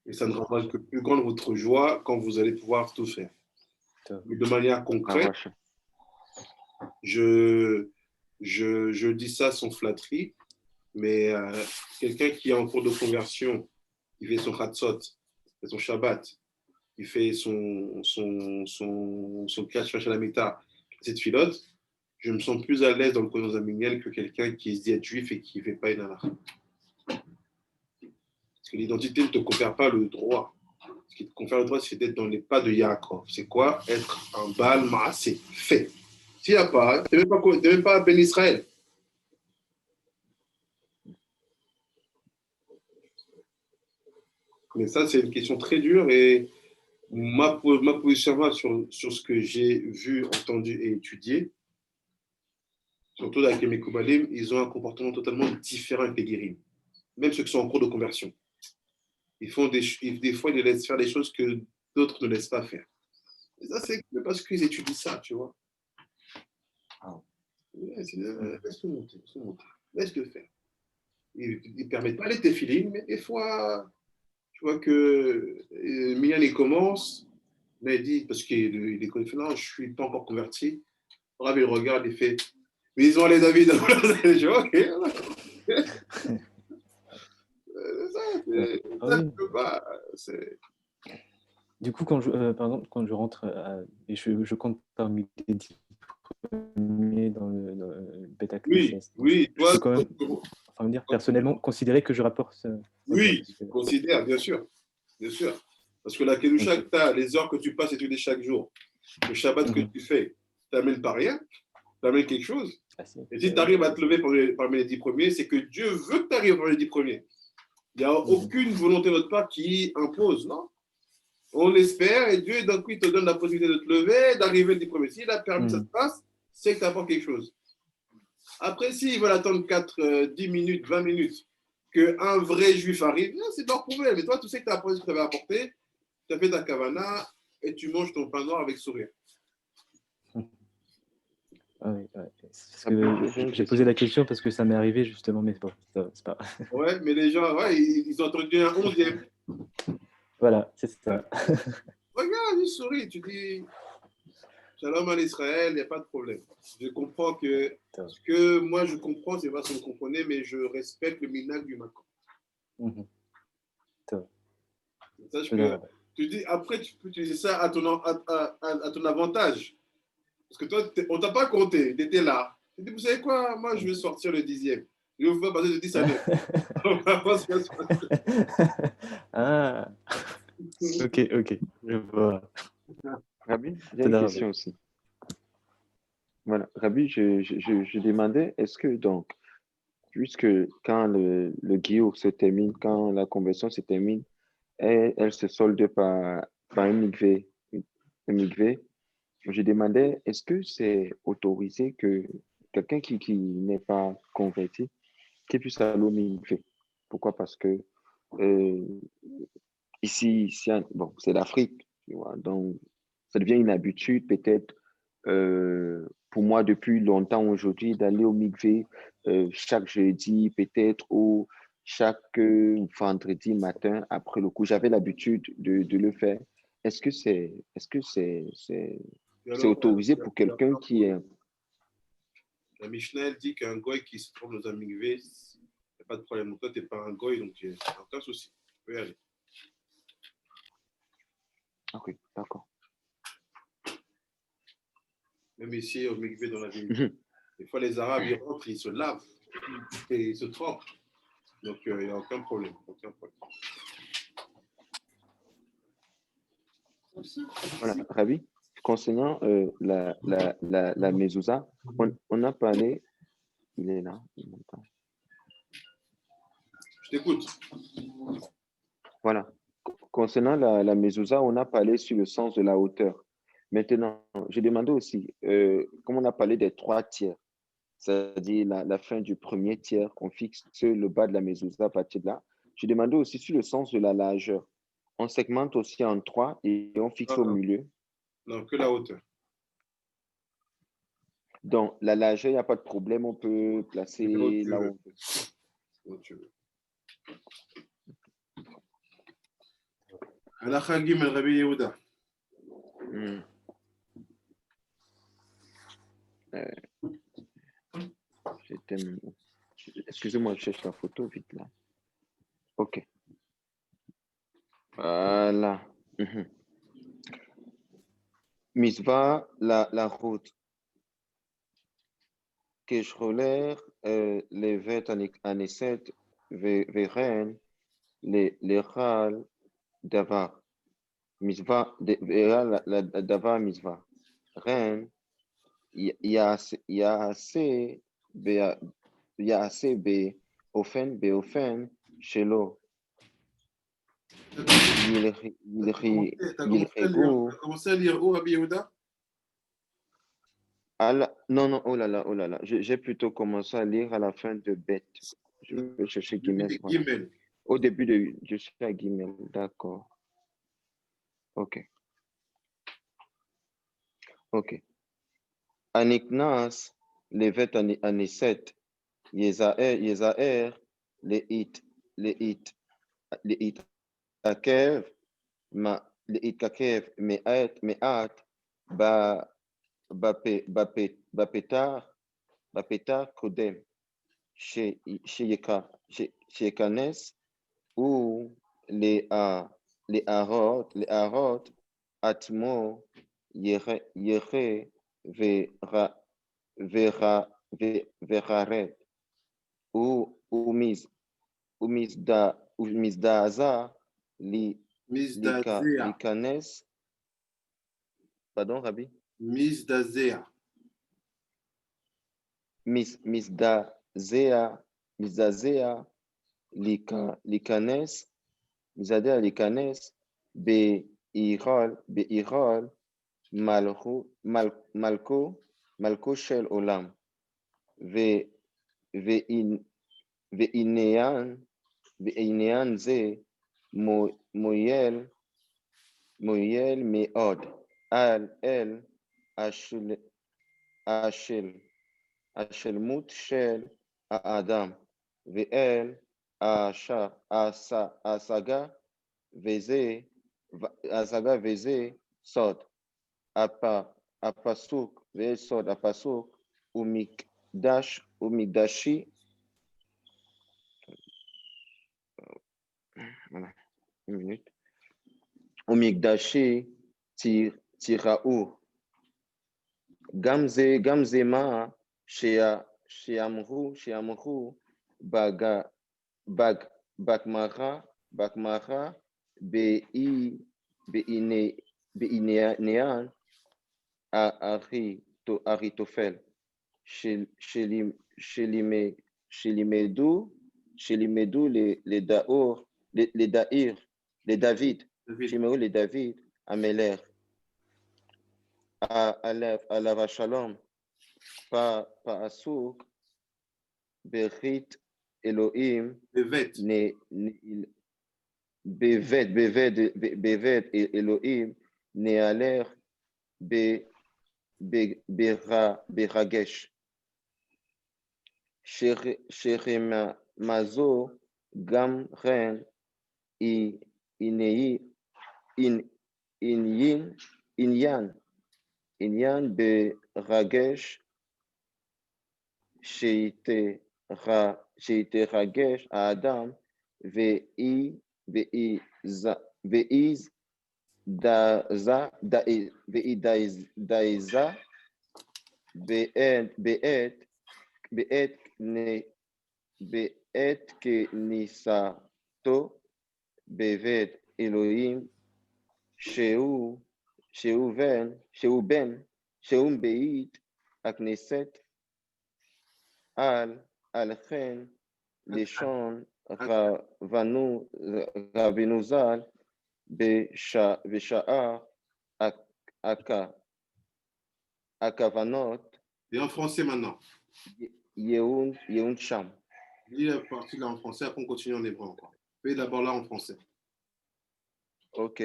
Et ça ne rendra que plus grande votre joie quand vous allez pouvoir tout faire. Mais de manière concrète, je dis ça sans flatterie, mais quelqu'un qui est en cours de conversion, il fait son Chatzot, il fait son Shabbat, il fait son Kash Shalamita, cette filote, je me sens plus à l'aise dans le Kohen Minyan que quelqu'un qui se dit être juif et qui ne fait pas une halakha. Parce que l'identité ne te confère pas le droit. Ce qui te confère le droit, c'est d'être dans les pas de Yaakov. C'est quoi? Être un Baal Maasé, fait. S'il n'y a pas, tu n'es même pas Ben Israël. Mais ça, c'est une question très dure et ma position sur ce que j'ai vu, entendu et étudié, surtout avec les Mekoubalim, ils ont un comportement totalement différent avec les guérim. Même ceux qui sont en cours de conversion. Des fois, ils laissent faire des choses que d'autres ne laissent pas faire. Et ça, c'est parce qu'ils étudient ça, tu vois. Laisse-le monter, laisse-le faire. Ils ne permettent pas les téfilines, mais des fois, tu vois que Milan, il commence, mais il dit, parce qu'il est connu, non, je ne suis pas encore converti. Rav, il regarde, il fait, mais ils ont allé David. Je vois, ok. Du coup, par exemple, quand je rentre et je compte parmi les 10 premiers dans le Beta Knesset, oui, je peux quand même, dire personnellement, considérer que je rapporte. Oui, considère, bien sûr. Bien sûr. Parce que la Kedusha que tu as, les heures que tu passes étudier chaque jour, le Shabbat que tu fais, tu n'amènes pas rien, tu amènes quelque chose. Et si tu arrives à te lever parmi les 10 premiers, c'est que Dieu veut que tu arrives parmi les 10 premiers. Il n'y a aucune volonté de notre part qui impose, non? On espère et Dieu, d'un coup, il te donne la possibilité de te lever, d'arriver le premier. S'il a permis que ça se passe, c'est que tu apportes quelque chose. Après, s'ils veulent attendre 4, 10 minutes, 20 minutes, qu'un vrai juif arrive, c'est leur problème. Mais toi, tu sais que tu as apporté ce que tu avais apporté, tu as fait ta kavana et tu manges ton pain noir avec sourire. Ah oui, ouais. J'ai posé la question parce que ça m'est arrivé justement, mais bon, c'est pas. Ouais, mais les gens, ouais, ils ont entendu un 11e. Voilà, c'est ça. Regarde, il sourit, tu dis Shalom à l'Israël, il n'y a pas de problème. Je comprends que ce que moi je comprends, c'est pas ce que vous comprenez, mais je respecte le minag du Macan. Sache que tu dis, après, tu peux utiliser ça à ton avantage. Parce que toi, on ne t'a pas compté, tu étais là. Tu dis, vous savez quoi, moi je vais sortir le 10e. Je vais vous faire passer de 10 à 9. On va voir ce qui va se passer. Ah, ok, je vois. Rabbi, j'ai une question aussi. Voilà, Rabbi, je demandais, est-ce que donc, puisque quand le guillot se termine, quand la conversion se termine, elle se solde par un mikvé, je demandais, est-ce que c'est autorisé que quelqu'un qui n'est pas converti, qui puisse aller au mikvé? Pourquoi? Parce que ici bon, c'est l'Afrique, tu vois, donc ça devient une habitude peut-être pour moi depuis longtemps aujourd'hui d'aller au mikvé chaque jeudi peut-être ou chaque vendredi matin après le coup. J'avais l'habitude de le faire. Est-ce que c'est autorisé pour quelqu'un qui est... La Mishnah dit qu'un goy qui se trouve dans un mikvé, il n'y a pas de problème. Donc toi, tu n'es pas un goy, donc il n'y a aucun souci. Tu peux y aller. Ok, d'accord. Même ici, au mikvé dans la ville. Des fois, les Arabes, ils rentrent, ils se lavent et ils se trempent. Donc, il n'y a aucun problème. Voilà, Ravi, concernant la mezouza, on a parlé, il est là, il m'entend. Je t'écoute. Voilà, concernant la mezouza, on a parlé sur le sens de la hauteur. Maintenant, je demandais aussi, comme on a parlé des 3 tiers, c'est-à-dire la fin du premier tiers, on fixe le bas de la mezouza à partir de là. Je demandais aussi sur le sens de la largeur. On segmente aussi en 3 et on fixe au milieu. Non, que la hauteur. Donc, la largeur, il n'y a pas de problème, on peut placer là où on veut. Halakha Gimel, Rabbi Yehuda. Excusez-moi, je cherche la photo vite là. Ok. Voilà. Misva, la route. Que je relève les vêtements en essai, veren, les râles d'avar. Misva, la d'avar misva. Ren, assez be ofen shelo. Tu as commencé à lire où, Rabbi Yehuda? Non, oh là là. J'ai plutôt commencé à lire à la fin de Bête. Je vais chercher Guimel. Voilà. Au début je suis à Guimel, d'accord. Ok. Aniknas, les vêtements en essai, Yezaer, les it, Kakev, Meat, Bapetar, Kodem, chez Yekanes, ou les Harot, Atmo, Yere, Veraret, ou Misdaza, Likanes. Pardon, Rabbi? Misdazea. Misdazea, להיכנס, מזעדע להיכנס בעירל מלכו של עולם, ועניין זה מועיל מאוד על אל השלמות של האדם ואל ההשגה וזה סוד הפסוק וסוד הפסוק ומקדשי ומקדשי תיראו. גם זה מה שאמרו בגמרא בעניין אחיתופל, שלימדו לדוד המלך עליו השלום, פסוק ברית אלוהים בבית אלוהים נהלך ברגש, שרמזו גם כן עניין ברגש שיתרגש האדם ואיז דאיזה בעת כניסתו בבית אלוהים שהוא בית הכנסת על כן לשון רבנו ז"ל בשעה הכוונות Et en français maintenant. יעון שם. Lis la partie là en français, après on continue en hébreu encore. Fais d'abord là en français. Ok.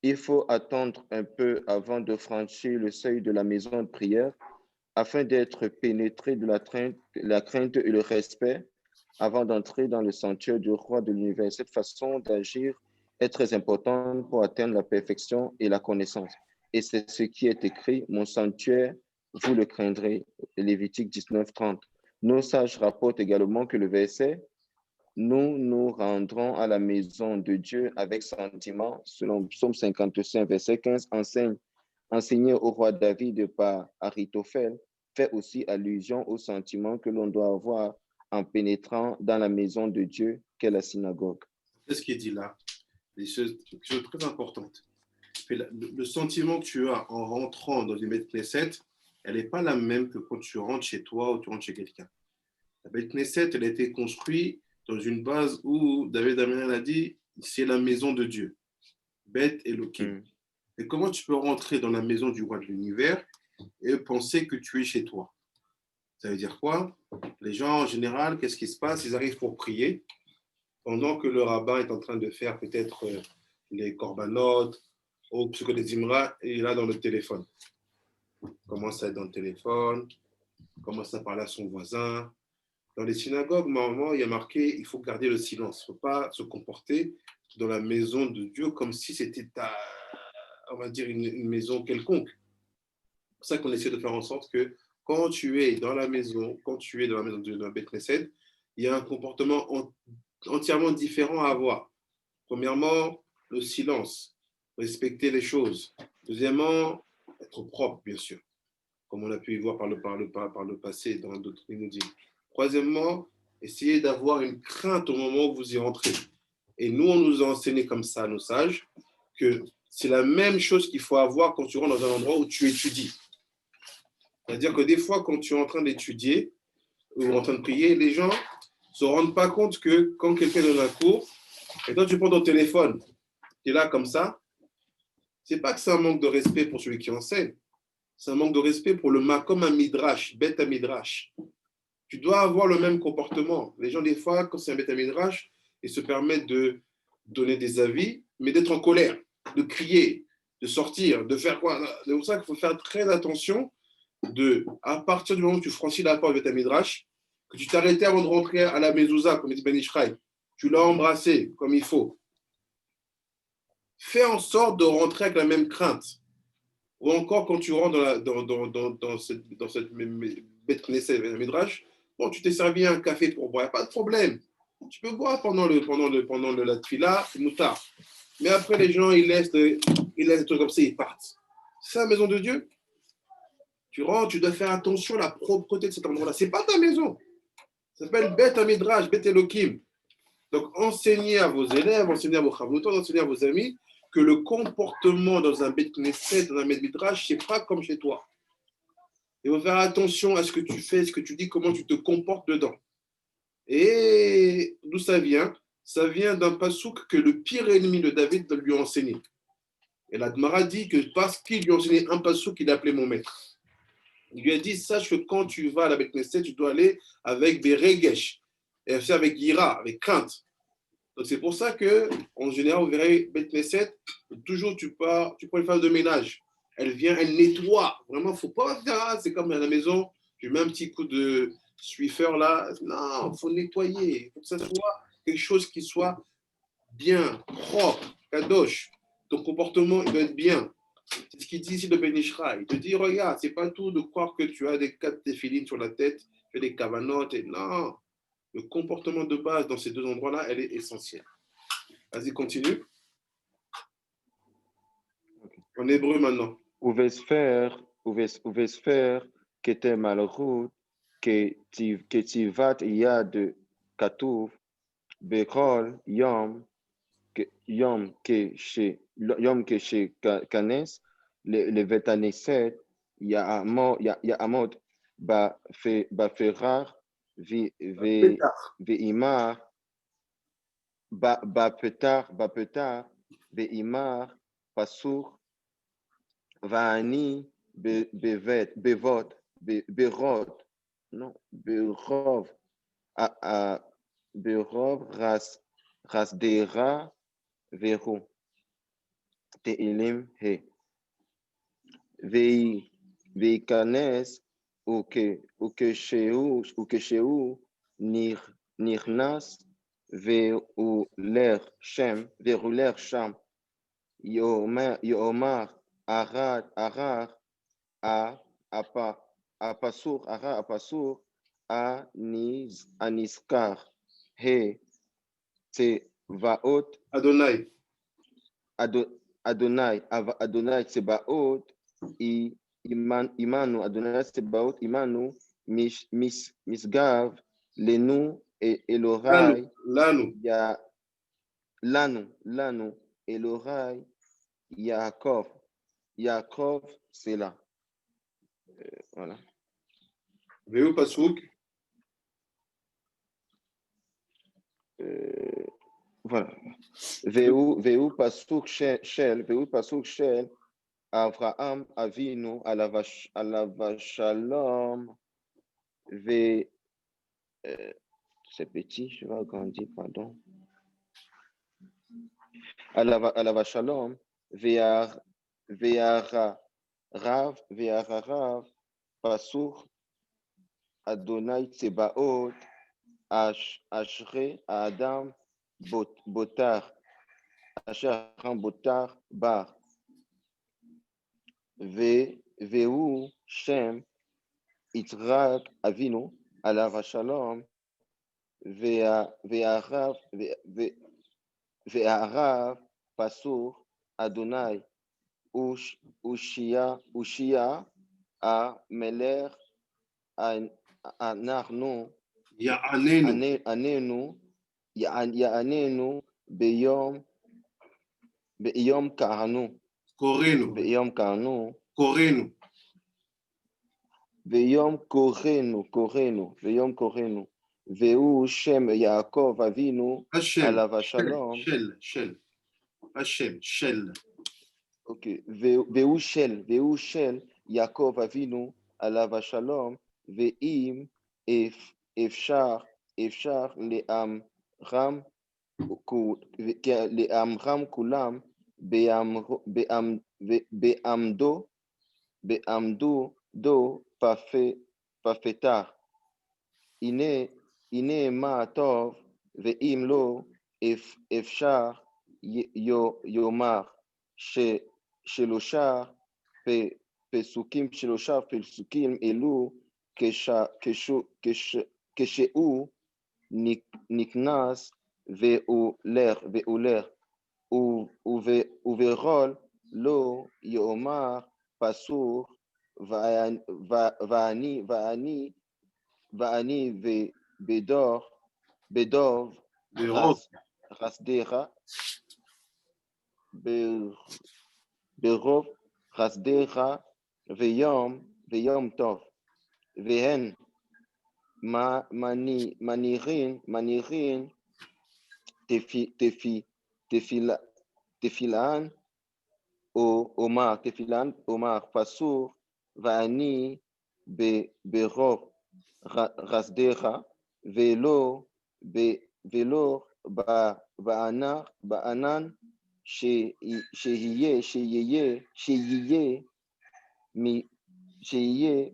Il faut attendre un peu avant de franchir le seuil de la maison de prière afin d'être pénétré de la crainte et le respect avant d'entrer dans le sanctuaire du roi de l'univers. Cette façon d'agir est très importante pour atteindre la perfection et la connaissance. Et c'est ce qui est écrit, mon sanctuaire, vous le craindrez. Lévitique 19:30. Nos sages rapportent également que le verset nous nous rendrons à la maison de Dieu avec sentiment, selon Psaume 55, verset 15, enseigné au roi David par Ahitophel, fait aussi allusion au sentiment que l'on doit avoir en pénétrant dans la maison de Dieu qu'est la synagogue. C'est ce qui est dit là, des choses très importantes. Le sentiment que tu as en rentrant dans une Beth Knesset, elle n'est pas la même que quand tu rentres chez toi ou tu rentres chez quelqu'un. La Beth Knesset, elle a été construite dans une base où David Amélian a dit, c'est la maison de Dieu. Beth Elohim. Et comment tu peux rentrer dans la maison du roi de l'univers et penser que tu es chez toi? Ça veut dire quoi? Les gens, en général, qu'est-ce qui se passe? Ils arrivent pour prier, pendant que le rabbin est en train de faire peut-être les corbanotes ou ce que les imra, et il est là dans le téléphone. Il commence à être dans le téléphone, commence à parler à son voisin. Dans les synagogues, normalement, il y a marqué il faut garder le silence. Il ne faut pas se comporter dans la maison de Dieu comme si c'était, on va dire, une maison quelconque. C'est pour ça qu'on essaie de faire en sorte que quand tu es dans la maison, de la Beth Knesset, il y a un comportement entièrement différent à avoir. Premièrement, le silence, respecter les choses. Deuxièmement, être propre, bien sûr, comme on a pu y voir par le passé dans d'autres inoudibles. Troisièmement, essayez d'avoir une crainte au moment où vous y rentrez. Et nous, on nous a enseigné comme ça, nos sages, que c'est la même chose qu'il faut avoir quand tu rentres dans un endroit où tu étudies. C'est-à-dire que des fois, quand tu es en train d'étudier ou en train de prier, les gens, se rendent pas compte que quand quelqu'un est dans un cours, et toi tu prends ton téléphone, tu es là comme ça, c'est pas que c'est un manque de respect pour celui qui enseigne, c'est un manque de respect pour le comme un midrash, bête à midrash. Tu dois avoir le même comportement. Les gens, des fois, quand c'est un bête à midrash, ils se permettent de donner des avis, mais d'être en colère, de crier, de sortir, de faire quoi. C'est pour ça qu'il faut faire très attention à partir du moment où tu franchis la porte de ta midrash, que tu t'arrêtais avant de rentrer à la mezouza, comme dit Ben Ishraï, tu l'as embrassé comme il faut. Fais en sorte de rentrer avec la même crainte. Ou encore, quand tu rentres dans cette bête Knesset, la midrash, bon, tu t'es servi un café pour boire, pas de problème. Tu peux boire pendant la tfila, c'est moutard. Mais après, les gens, ils laissent des trucs comme ça, ils partent. C'est la maison de Dieu. Tu rentres, tu dois faire attention à la propreté de cet endroit-là. C'est pas ta maison. Ça s'appelle Beth Amidrash, Beth Elohim. Donc, enseignez à vos élèves, enseignez à vos chavotons, enseignez à vos amis que le comportement dans un Beth Knesset, dans un Beth Midrash, c'est pas comme chez toi. Il faut faire attention à ce que tu fais, ce que tu dis, comment tu te comportes dedans. Et d'où ça vient? Ça vient d'un pasouk que le pire ennemi de David lui a enseigné. Et la Gemara dit que parce qu'il lui a enseigné un pasouk, il a appelé mon maître. Il lui a dit, sache que quand tu vas à la Beth Knesset, tu dois aller avec des regesh, et aussi avec ira, avec crainte. Donc c'est pour ça que, en général, vous verrez, Beth Knesset, toujours tu prends une femme de ménage. Elle vient, elle nettoie. Vraiment, il ne faut pas faire, ah, c'est comme à la maison, je mets un petit coup de Swiffer là. Non, il faut nettoyer. Il faut que ça soit quelque chose qui soit bien, propre, kadosh. Ton comportement, il doit être bien. C'est ce qu'il dit ici de Ben Ishra. Il te dit, regarde, c'est pas tout de croire que tu as des 4 téphilines sur la tête, tu as des cavanotes. Non, le comportement de base dans ces deux endroits-là, elle est essentielle. Vas-y, continue. En hébreu maintenant. Uvesfer, que t'es malheureux, que tu vas yad katuv, bekol yom, yom que chez kanes, le vetaneset, amod, ba ferar, imar, ba petar, imar, pasur, Vani Bevot, Berod, non, Berov, Berov, Rasdera, Veru, Teilim, He, Veikanes, ou que Sheu, Nirnas, Veuler Sham, Yomar, Arar, Apasur, Aniskar, He, Tsevaot, Adonai. Adonai, Tsebaot, Imanu, Adonai, Tsebaot, Imanu, Misgav, Lenu, et Elorai, Lanu. Lanu, Elorai, Yaakov, c'est là. Voilà. Veu Pasuk. Voilà. Veu Pasuk Shel, Avraham Avinu, Alava Shalom, c'est petit, je vais agrandir, pardon. Alava Shalom, Ve'ara Rav, Pasuk, Adonai Tsebaot, Ashre Adam Botar, Asher Botar Bar, Veu Shem Itrak Avinu, Alava Shalom, Ve'arav Pasur Adonai Ushia a Meler Anarnu Anenu Beyom Karnu Korenu. Beyom Korenu Veu Shem Yaakov Avinu Hachem, Alav Shalom. Shel. Hachem, Shel. Ok. Veu Shel Yaakov Avinu Alav Shalom. Ve'im Efshar Le'am Ram Le'am Ram Kulam Be'amdo Do Pafetar. Ine ma tov ve'im lo efshar yomar sheloshar pesukim elu kesheu niknas ve'uler uverol lo yomar pasur va'ani bedov Berov. rasdera berov rasdera veyom tov vehen manirin tefilan omar pasur va'ani berov rasdera velo ba'anan שיהיה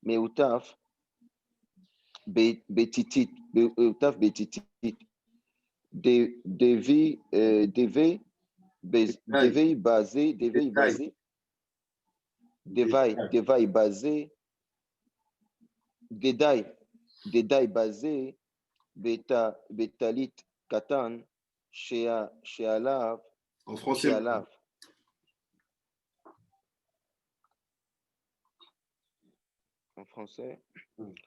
מעוטף בציצית, דבי בזה בטלית קטן שעליו. En français. En français.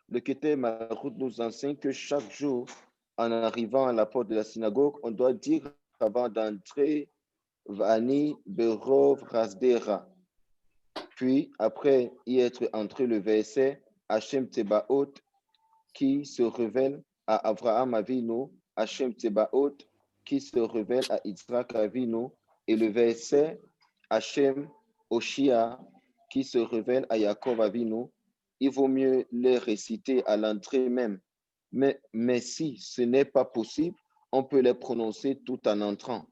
Le Keter Malchut nous enseigne que chaque jour, en arrivant à la porte de la synagogue, on doit dire avant d'entrer Vani Berov Rasdera. Puis, après y être entré le verset Hachem Tsebaot qui se révèle à Abraham Avinu, Hachem Tsebaot qui se révèle à Yitzhak Avinu, et le verset Hachem Oshia qui se révèle à Yaakov Avinu. Il vaut mieux les réciter à l'entrée même. Mais si ce n'est pas possible, on peut les prononcer tout en entrant.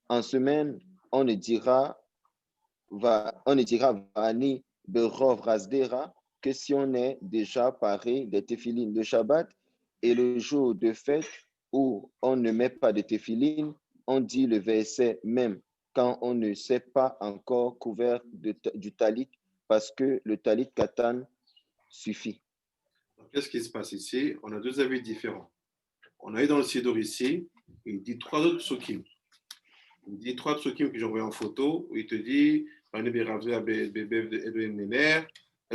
En semaine, on ne dira Vani Berov Rasdera que si on est déjà paré des téphilines. Le Shabbat et le jour de fête où on ne met pas de téphilines, on dit le verset même quand on ne s'est pas encore couvert du talit parce que le talit katan suffit. Qu'est-ce qui se passe ici? On a deux avis différents. On a eu dans le Siddur ici, il dit trois autres psukim. Il dit trois psukim que j'ai envoyé en photo, où il te dit ça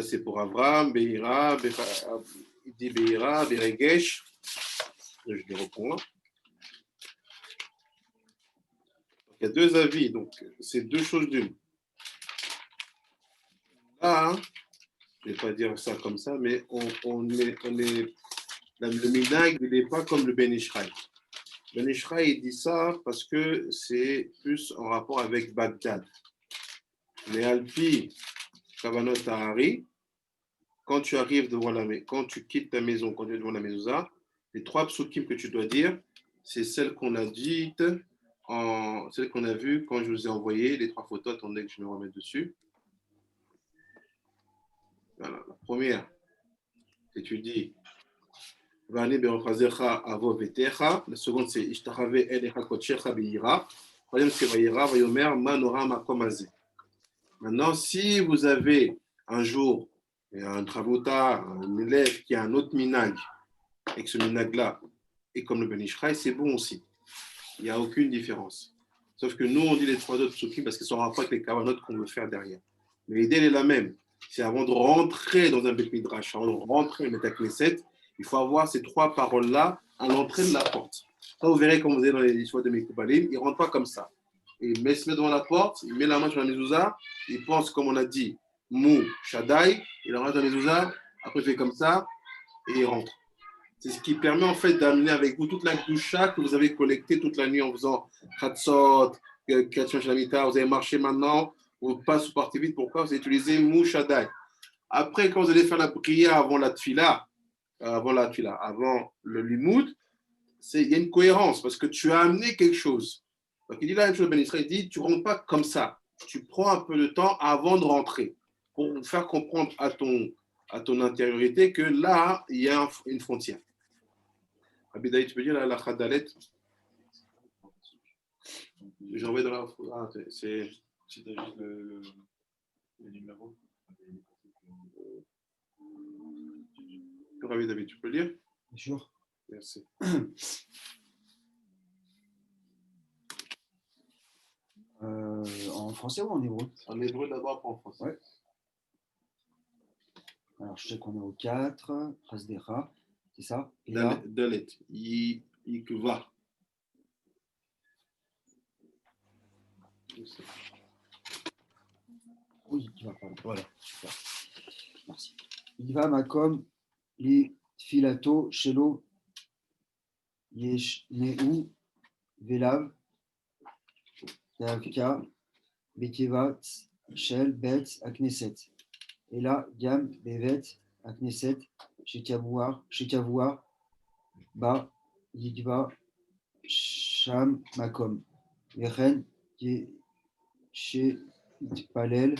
c'est pour Abraham, Beira, il dit Beira, Beregesh. Je les reprends. Il y a deux avis, donc c'est deux choses d'une. Là, je ne vais pas dire ça comme ça, mais le minag, il n'est pas comme le Ben Ishraï. Ben Ishraï, il dit ça parce que c'est plus en rapport avec Bagdad. Mais Alpi, Kavanot Tahari, quand tu arrives devant quand tu quittes ta maison, quand tu es devant la mezouza, les trois psukim que tu dois dire, c'est celles qu'on a dites, celles qu'on a vues quand je vous ai envoyé les trois photos. Attendez que je me remette dessus. Voilà, la première, c'est tu dis Vani berochazecha avo vetecha. La seconde, c'est Ishtachave elecha kochecha beira. Troisième, c'est Vayira vayomer manora makom hazeh. Maintenant, si vous avez un jour un travauta, un élève qui a un autre minag, et que ce minag-là est comme le Ben Ishraï, c'est bon aussi. Il n'y a aucune différence. Sauf que nous, on dit les trois autres psukim parce qu'ils sont en rapport avec les kavanot qu'on veut faire derrière. Mais l'idée, elle est la même. C'est avant de rentrer dans un Bet Midrash, avant de rentrer dans le Knesset, il faut avoir ces trois paroles-là à l'entrée de la porte. Ça, vous verrez comme vous êtes dans les histoires de Mekoubalim, il ne rentre pas comme ça. Et il se met devant la porte, il met la main sur la mezouza, il pense, comme on a dit, Mou, Shaddai, il rentre dans la mezouza, après il fait comme ça, et il rentre. C'est ce qui permet en fait d'amener avec vous toute la doucha que vous avez collectée toute la nuit en faisant Khatsot, Kachon Shamita, vous avez marché maintenant, vous passez, vous partez vite. Pourquoi? Vous utilisez Mouchadai. Après, quand vous allez faire la prière avant la tfila, avant le limoud, il y a une cohérence parce que tu as amené quelque chose. Donc il dit la même chose, Ben Israël, il dit, tu ne rentres pas comme ça. Tu prends un peu de temps avant de rentrer pour faire comprendre à ton intériorité que là, il y a une frontière. Abidaï, tu peux dire la khadalet? J'ai envoyé dans la. Ah, c'est. Si tu as juste le numéro. Ravi David, tu peux lire? Bien sûr. Merci. En français ou en hébreu? En hébreu d'abord, pas en français. Ouais. Alors, je sais qu'on est au 4, Hasdera, c'est ça? Et là, Dalet, Yikva. oui, il va, pardon. Voilà, super. Merci. Il va Makom, li Filato, Shelo, Yeshneu, Velav, Davka, Bekevat, Shel, Bet, Akneset. Et là, Gam, Bevet, Akneset, Shekavouar, Ba, Yigva, Sham, Makom. Vechen, She, Palel,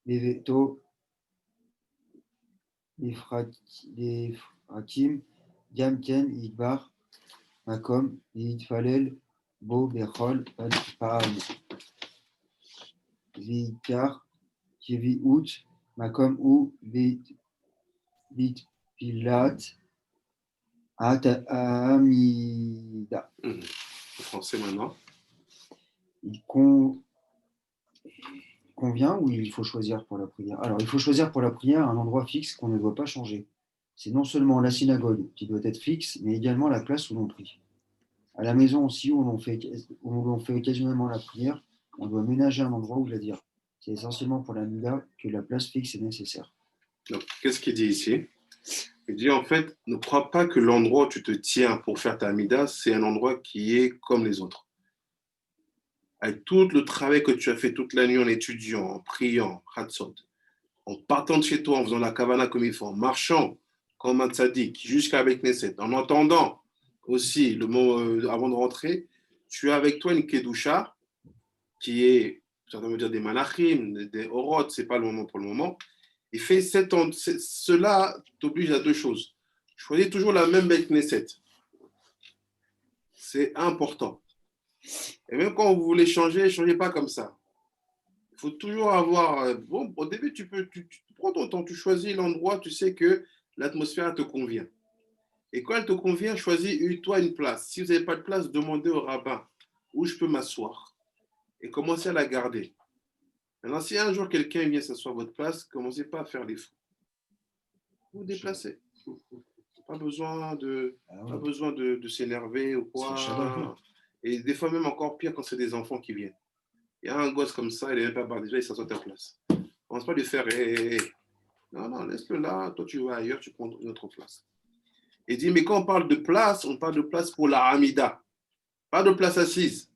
Beveto, Lefrakim, Gam, Ken, Yigbar, Makom, Yitfalel, Bo, Bechol, Paan. Vikar, Kivi, Out, Makom, Ou, Bit, Pilat, Amida. En français maintenant. Il convient ou il faut choisir pour la prière? Alors, il faut choisir pour la prière un endroit fixe qu'on ne doit pas changer. C'est non seulement la synagogue qui doit être fixe, mais également la place où l'on prie. À la maison aussi, où l'on fait occasionnellement la prière, on doit ménager un endroit où la dire. C'est essentiellement pour la Mila que la place fixe est nécessaire. Donc, qu'est-ce qu'il dit ici? Il dit en fait, ne crois pas que l'endroit où tu te tiens pour faire ta Amida, c'est un endroit qui est comme les autres. Avec tout le travail que tu as fait toute la nuit en étudiant, en priant, Hatzot, en partant de chez toi, en faisant la kavana comme il faut, en marchant comme un tzaddik jusqu'à avec Knesset, en entendant aussi le mot avant de rentrer, tu as avec toi une kedusha qui est, certains vont dire des malachim, des orot, c'est pas le moment pour le moment. Et fait cela t'oblige à deux choses. Choisis toujours la même Beit Knesset. C'est important. Et même quand vous voulez changer, ne changez pas comme ça. Il faut toujours avoir. Bon, au début, tu prends ton temps, tu choisis l'endroit, tu sais que l'atmosphère te convient. Et quand elle te convient, choisis-toi une place. Si vous n'avez pas de place, demandez au rabbin où je peux m'asseoir. Et commencez à la garder. Maintenant, si un jour quelqu'un vient s'asseoir à votre place, commencez pas à faire les fous. Vous vous déplacez. Pas besoin de s'énerver ou quoi. Et des fois, même encore pire quand c'est des enfants qui viennent. Il y a un gosse comme ça, il n'est même pas barre, déjà il s'assoit à ta place. On ne commence pas à lui faire Non, laisse-le là, toi tu vas ailleurs, tu prends une autre place. Il dit, mais quand on parle de place pour la Hamida, pas de place assise.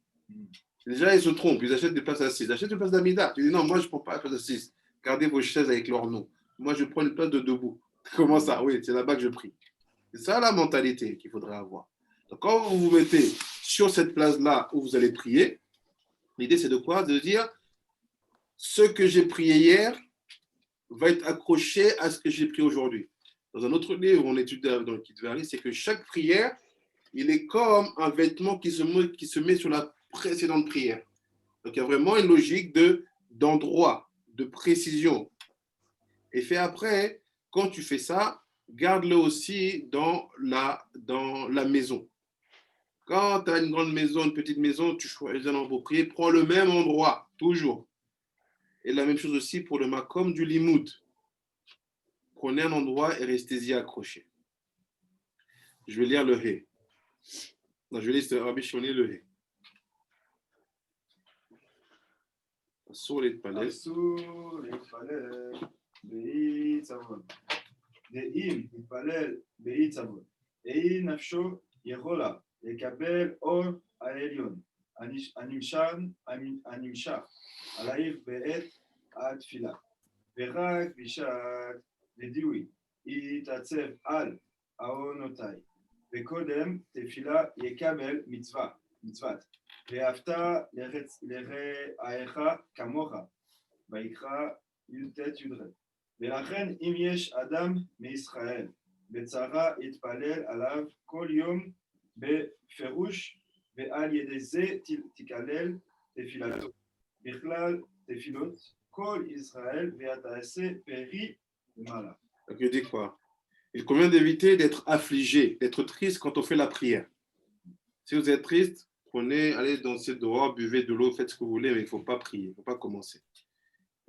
Déjà, ils se trompent, ils achètent des places assises. Achète une place d'Amida. Tu dis, non, moi je ne prends pas la place assise. Gardez vos chaises avec leur nom. Moi je prends une place de debout. Comment ça? Oui, c'est là-bas que je prie. C'est ça la mentalité qu'il faudrait avoir. Donc quand vous vous mettez sur cette place-là où vous allez prier, l'idée c'est de quoi? De dire, ce que j'ai prié hier va être accroché à ce que j'ai prié aujourd'hui. Dans un autre livre, on étudie dans le Kitvari, c'est que chaque prière, il est comme un vêtement qui se met sur la précédente prière. Donc il y a vraiment une logique d'endroit, de précision. Et fait après, quand tu fais ça, garde-le aussi dans la maison. Quand tu as une grande maison, une petite maison, tu choisis un endroit pour prier, prends le même endroit, toujours. Et la même chose aussi pour le makom du limoud. Prenez un endroit et restez-y accroché. Je vais lire le He. Non, je vais lire Rabbi Shoni le He. Sur les palais. Asur, להתפלל, והיא צמוד. דאם יתפלל באי צבון, ואי נפשו יכולה לקבל אור העליון, הנמשך עלייך בעת התפילה, ורק בשעת ודיוי יתעצב על עוונותיי, וקודם תפילה יקבל מצוות, ואהבת לרעך כמוך, ויקרא י"ט י"ח. ולכן אם יש אדם מישראל בצרה יתפלל עליו כל יום בפירוש, ועל ידי זה תקלל תפילתו. בכלל תפילות כל ישראל ותעשה פרי ומעלה. Donc, il dit quoi? Il convient d'éviter d'être affligé, d'être triste quand on fait la prière. Si vous êtes triste, prenez, allez danser dehors, buvez de l'eau, faites ce que vous voulez, mais il ne faut pas prier, il ne faut pas commencer.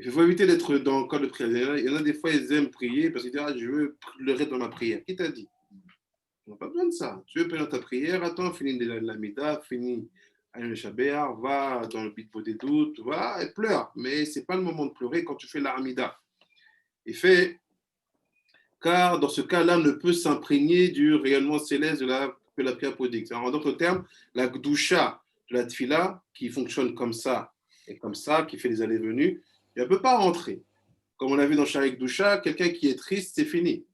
Il faut éviter d'être dans le cas de prière. Il y en a des fois, ils aiment prier parce qu'ils disent, ah, je veux pleurer dans ma prière. Qui t'a dit? On n'a pas besoin de ça. Tu veux pleurer dans ta prière, attends, finis la mida, finis le Shabbat, va dans le bitpo des doutes, va et pleure. Mais ce n'est pas le moment de pleurer quand tu fais l'Armida. Il fait, car dans ce cas-là, ne peut s'imprégner du rayonnement céleste que la prière prodigue. En d'autres termes, la gdusha de la tfila, qui fonctionne comme ça et comme ça, qui fait des allées-venues, elle ne peut pas rentrer. Comme on l'a vu dans Sharik Doucha, quelqu'un qui est triste, c'est fini.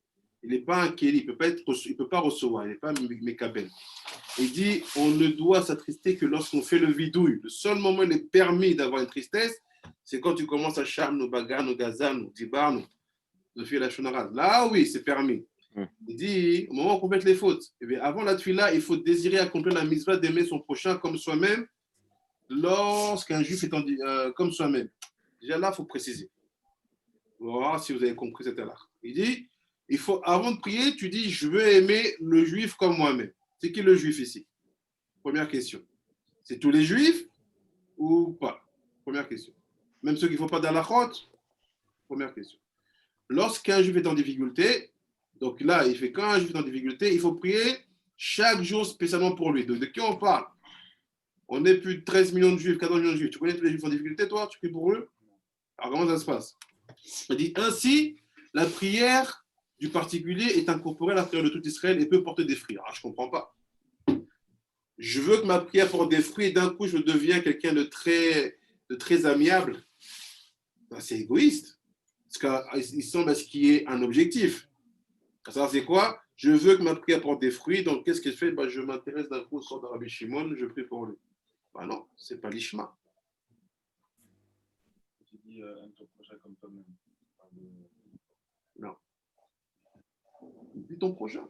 Il n'est pas un kéli, il ne peut pas recevoir, il n'est pas mékabel. Il dit, on ne doit s'attrister que lorsqu'on fait le vidouille. Le seul moment où il est permis d'avoir une tristesse, c'est quand tu commences à charme, nos bagan, nos gazan, nos dibar, nos filles la shonara. Là, oui, c'est permis. Il dit, au moment où on complète les fautes, eh bien, avant la tfila, il faut désirer accomplir la mitzvah d'aimer son prochain comme soi-même, lorsqu'un juif est comme soi-même. Déjà là, il faut préciser. On va voir si vous avez compris cette là. Il dit, il faut, avant de prier, tu dis, je veux aimer le juif comme moi-même. C'est qui le juif ici? Première question. C'est tous les juifs ou pas? Première question. Même ceux qui ne font pas d'halachot? Première question. Lorsqu'un juif est en difficulté, donc là, il fait quand un juif est en difficulté, il faut prier chaque jour spécialement pour lui. Donc, de qui on parle? On est plus de 13 millions de juifs, 14 millions de juifs. Tu connais tous les juifs en difficulté, toi? Tu pries pour eux? Alors, comment ça se passe? Il dit, ainsi, la prière du particulier est incorporée à la prière de tout Israël et peut porter des fruits. Alors, je ne comprends pas. Je veux que ma prière porte des fruits et d'un coup, je deviens quelqu'un de très amiable. Ben, c'est égoïste. Parce qu'il semble qu'il y ait un objectif. Ça, c'est quoi? Je veux que ma prière porte des fruits. Donc, qu'est-ce que je fais? Ben, je m'intéresse d'un coup au sort de Rabbi Shimon, je prie pour lui. Ben non, ce n'est pas l'ishma. Tu dis un ton prochain comme toi-même. Non. Dis ton prochain.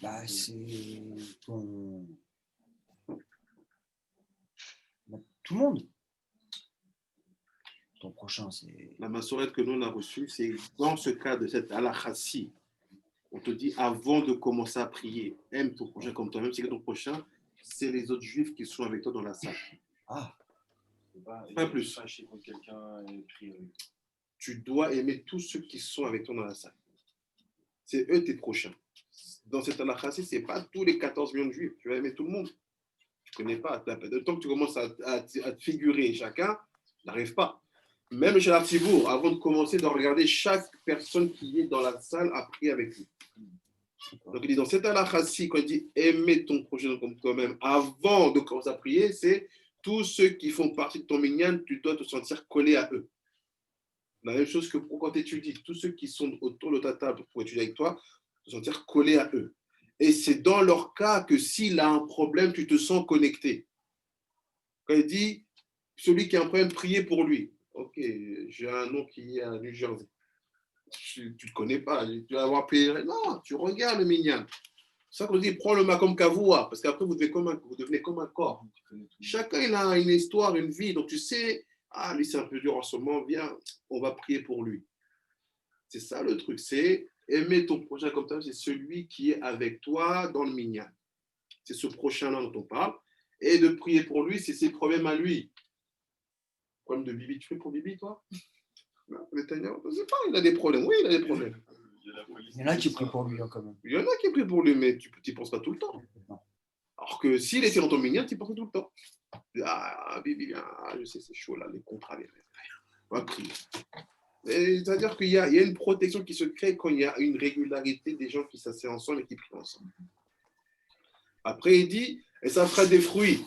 Bah, c'est ton... Tout le monde. Ton prochain, c'est... La massorette que nous on a reçue, c'est dans ce cas de cette halakha-ci. On te dit avant de commencer à prier, aime ton prochain comme toi-même. C'est que ton prochain, c'est les autres juifs qui sont avec toi dans la salle. Ah, Pas plus. Fâcher contre quelqu'un et prier. Tu dois aimer tous ceux qui sont avec toi dans la salle. C'est eux tes prochains. Dans cette halakha-ci, ce n'est pas tous les 14 millions de juifs. Tu vas aimer tout le monde. Tu ne connais pas. Le temps que tu commences à te figurer chacun, n'arrive pas. Même chez l'Artibourg, avant de commencer, de regarder chaque personne qui est dans la salle à prier avec lui. Donc il dit dans cette halakha-ci, quand il dit aimer ton prochain comme toi-même, avant de commencer à prier, c'est tous ceux qui font partie de ton minyan, tu dois te sentir collé à eux. La même chose que quand tu étudies, tous ceux qui sont autour de ta table pour étudier avec toi, te sentir collé à eux. Et c'est dans leur cas que s'il a un problème, tu te sens connecté. Quand il dit celui qui a un problème, priez pour lui. Ok, j'ai un nom qui est à New Jersey. Tu ne le connais pas, tu vas avoir prié. Non, tu regardes le minyan. C'est ça qu'on dit, prends le makom kavua, parce qu'après vous devenez comme un corps. Chacun il a une histoire, une vie, donc tu sais, ah lui c'est un peu dur en ce moment, viens, on va prier pour lui. C'est ça le truc, c'est aimer ton prochain comme toi, c'est celui qui est avec toi dans le minyan. C'est ce prochain-là dont on parle. Et de prier pour lui, c'est ses problèmes à lui. Problème de Bibi, tu fais pour Bibi, toi? Non, je ne sais pas, il a des problèmes. Oui, il a des problèmes. il y en a qui prient pour lui quand même. Il y en a qui prient pour lui, mais tu n'y penses pas tout le temps. Non. Alors que s'il était dans ton minyan, tu y pensais tout le temps. Ah, Bibi, je sais, c'est chaud là, les contrats, on va prier. C'est-à-dire qu'il y a une protection qui se crée quand il y a une régularité des gens qui s'asseyent ensemble et qui prient ensemble. Après, il dit, et ça fera des fruits.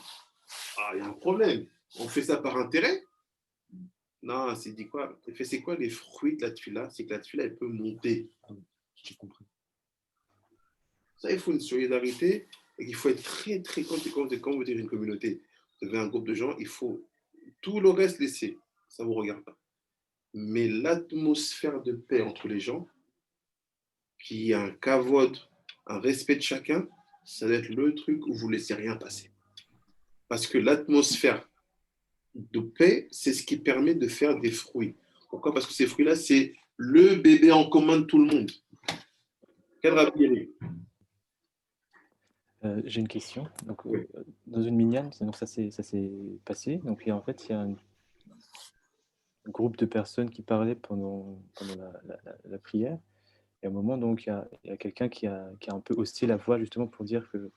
Ah, il y a un problème. On fait ça par intérêt? Non, c'est dit quoi? C'est quoi les fruits de la tefila? C'est que la tefila, elle peut monter. J'ai compris. Ça, il faut une solidarité et qu'il faut être très, très, quand vous dites une communauté, vous avez un groupe de gens, il faut tout le reste laisser. Ça ne vous regarde pas. Mais l'atmosphère de paix entre les gens, qui a un kavod, un respect de chacun, ça doit être le truc où vous ne laissez rien passer. Parce que l'atmosphère de paix, c'est ce qui permet de faire des fruits. Pourquoi? Parce que ces fruits-là, c'est le bébé en commun de tout le monde. Quel rappel? J'ai une question. Donc, Oui. dans une minyan, donc ça s'est passé. Donc, en fait, il y a un groupe de personnes qui parlaient pendant la prière. Et à un moment, donc, il y a quelqu'un qui a un peu haussé la voix justement pour dire que,